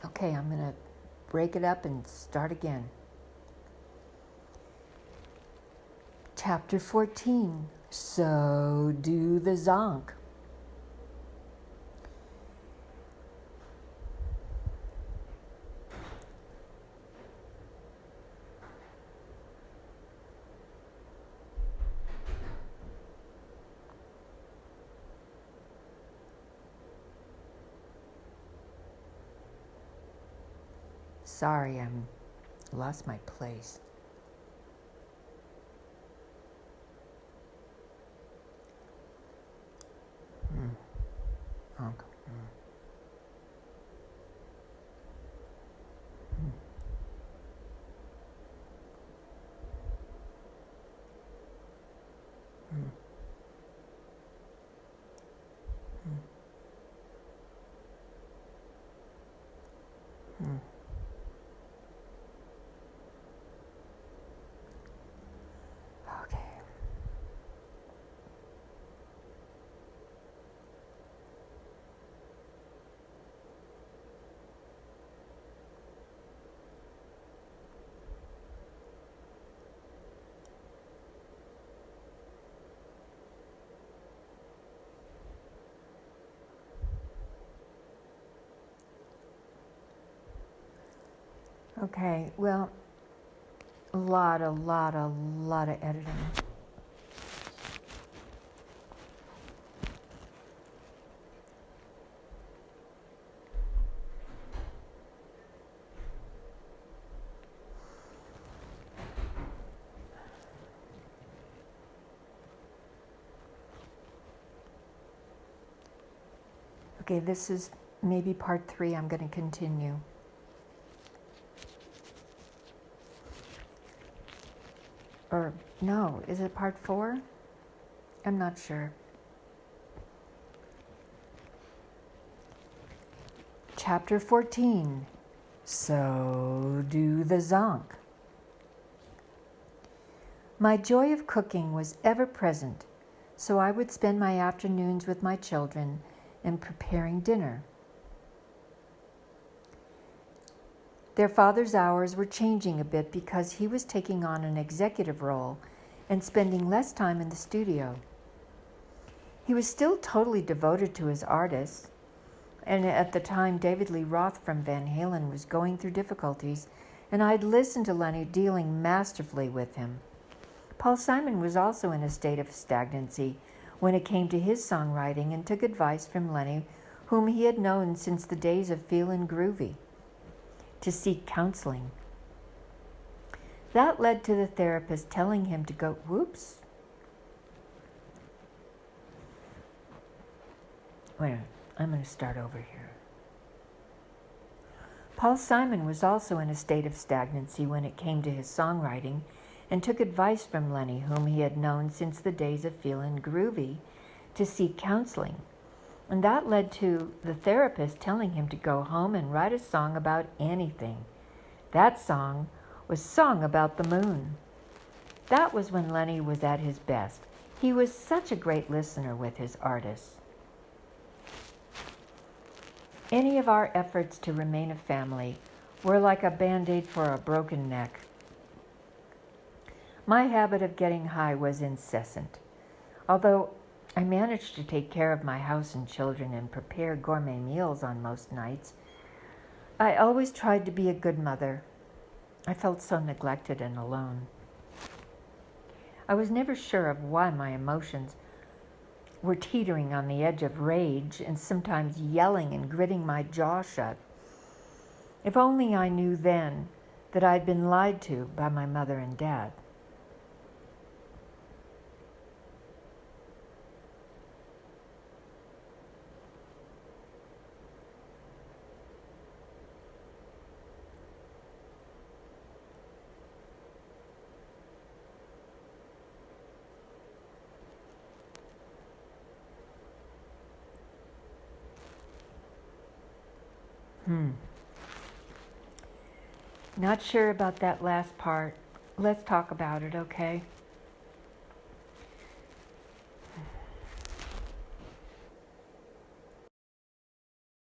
S8: Okay, I'm going to break it up and start again. Chapter 14. So do the zonk. Sorry, I lost my place. Okay. Okay, well, a lot of editing. Okay, this is maybe part 3. I'm going to continue. Or, no, is it part 4? I'm not sure. Chapter 14. So do the zonk. My joy of cooking was ever present, so I would spend my afternoons with my children and preparing dinner. Their father's hours were changing a bit because he was taking on an executive role and spending less time in the studio. He was still totally devoted to his artists, and at the time David Lee Roth from Van Halen was going through difficulties, and I'd listened to Lenny dealing masterfully with him. Paul Simon was also in a state of stagnancy when it came to his songwriting and took advice from Lenny, whom he had known since the days of Feelin' Groovy, to seek counseling. That led to the therapist telling him to go, whoops. Wait a minute, I'm going to start over here. Paul Simon was also in a state of stagnancy when it came to his songwriting and took advice from Lenny, whom he had known since the days of Feelin' Groovy, to seek counseling. And that led to the therapist telling him to go home and write a song about anything. That song was Song About the Moon. That was when Lenny was at his best. He was such a great listener with his artists. Any of our efforts to remain a family were like a Band-Aid for a broken neck. My habit of getting high was incessant. Although I managed to take care of my house and children and prepare gourmet meals on most nights, I always tried to be a good mother. I felt so neglected and alone. I was never sure of why my emotions were teetering on the edge of rage and sometimes yelling and gritting my jaw shut. If only I knew then that I'd been lied to by my mother and dad. Not sure about that last part. Let's talk about it, okay?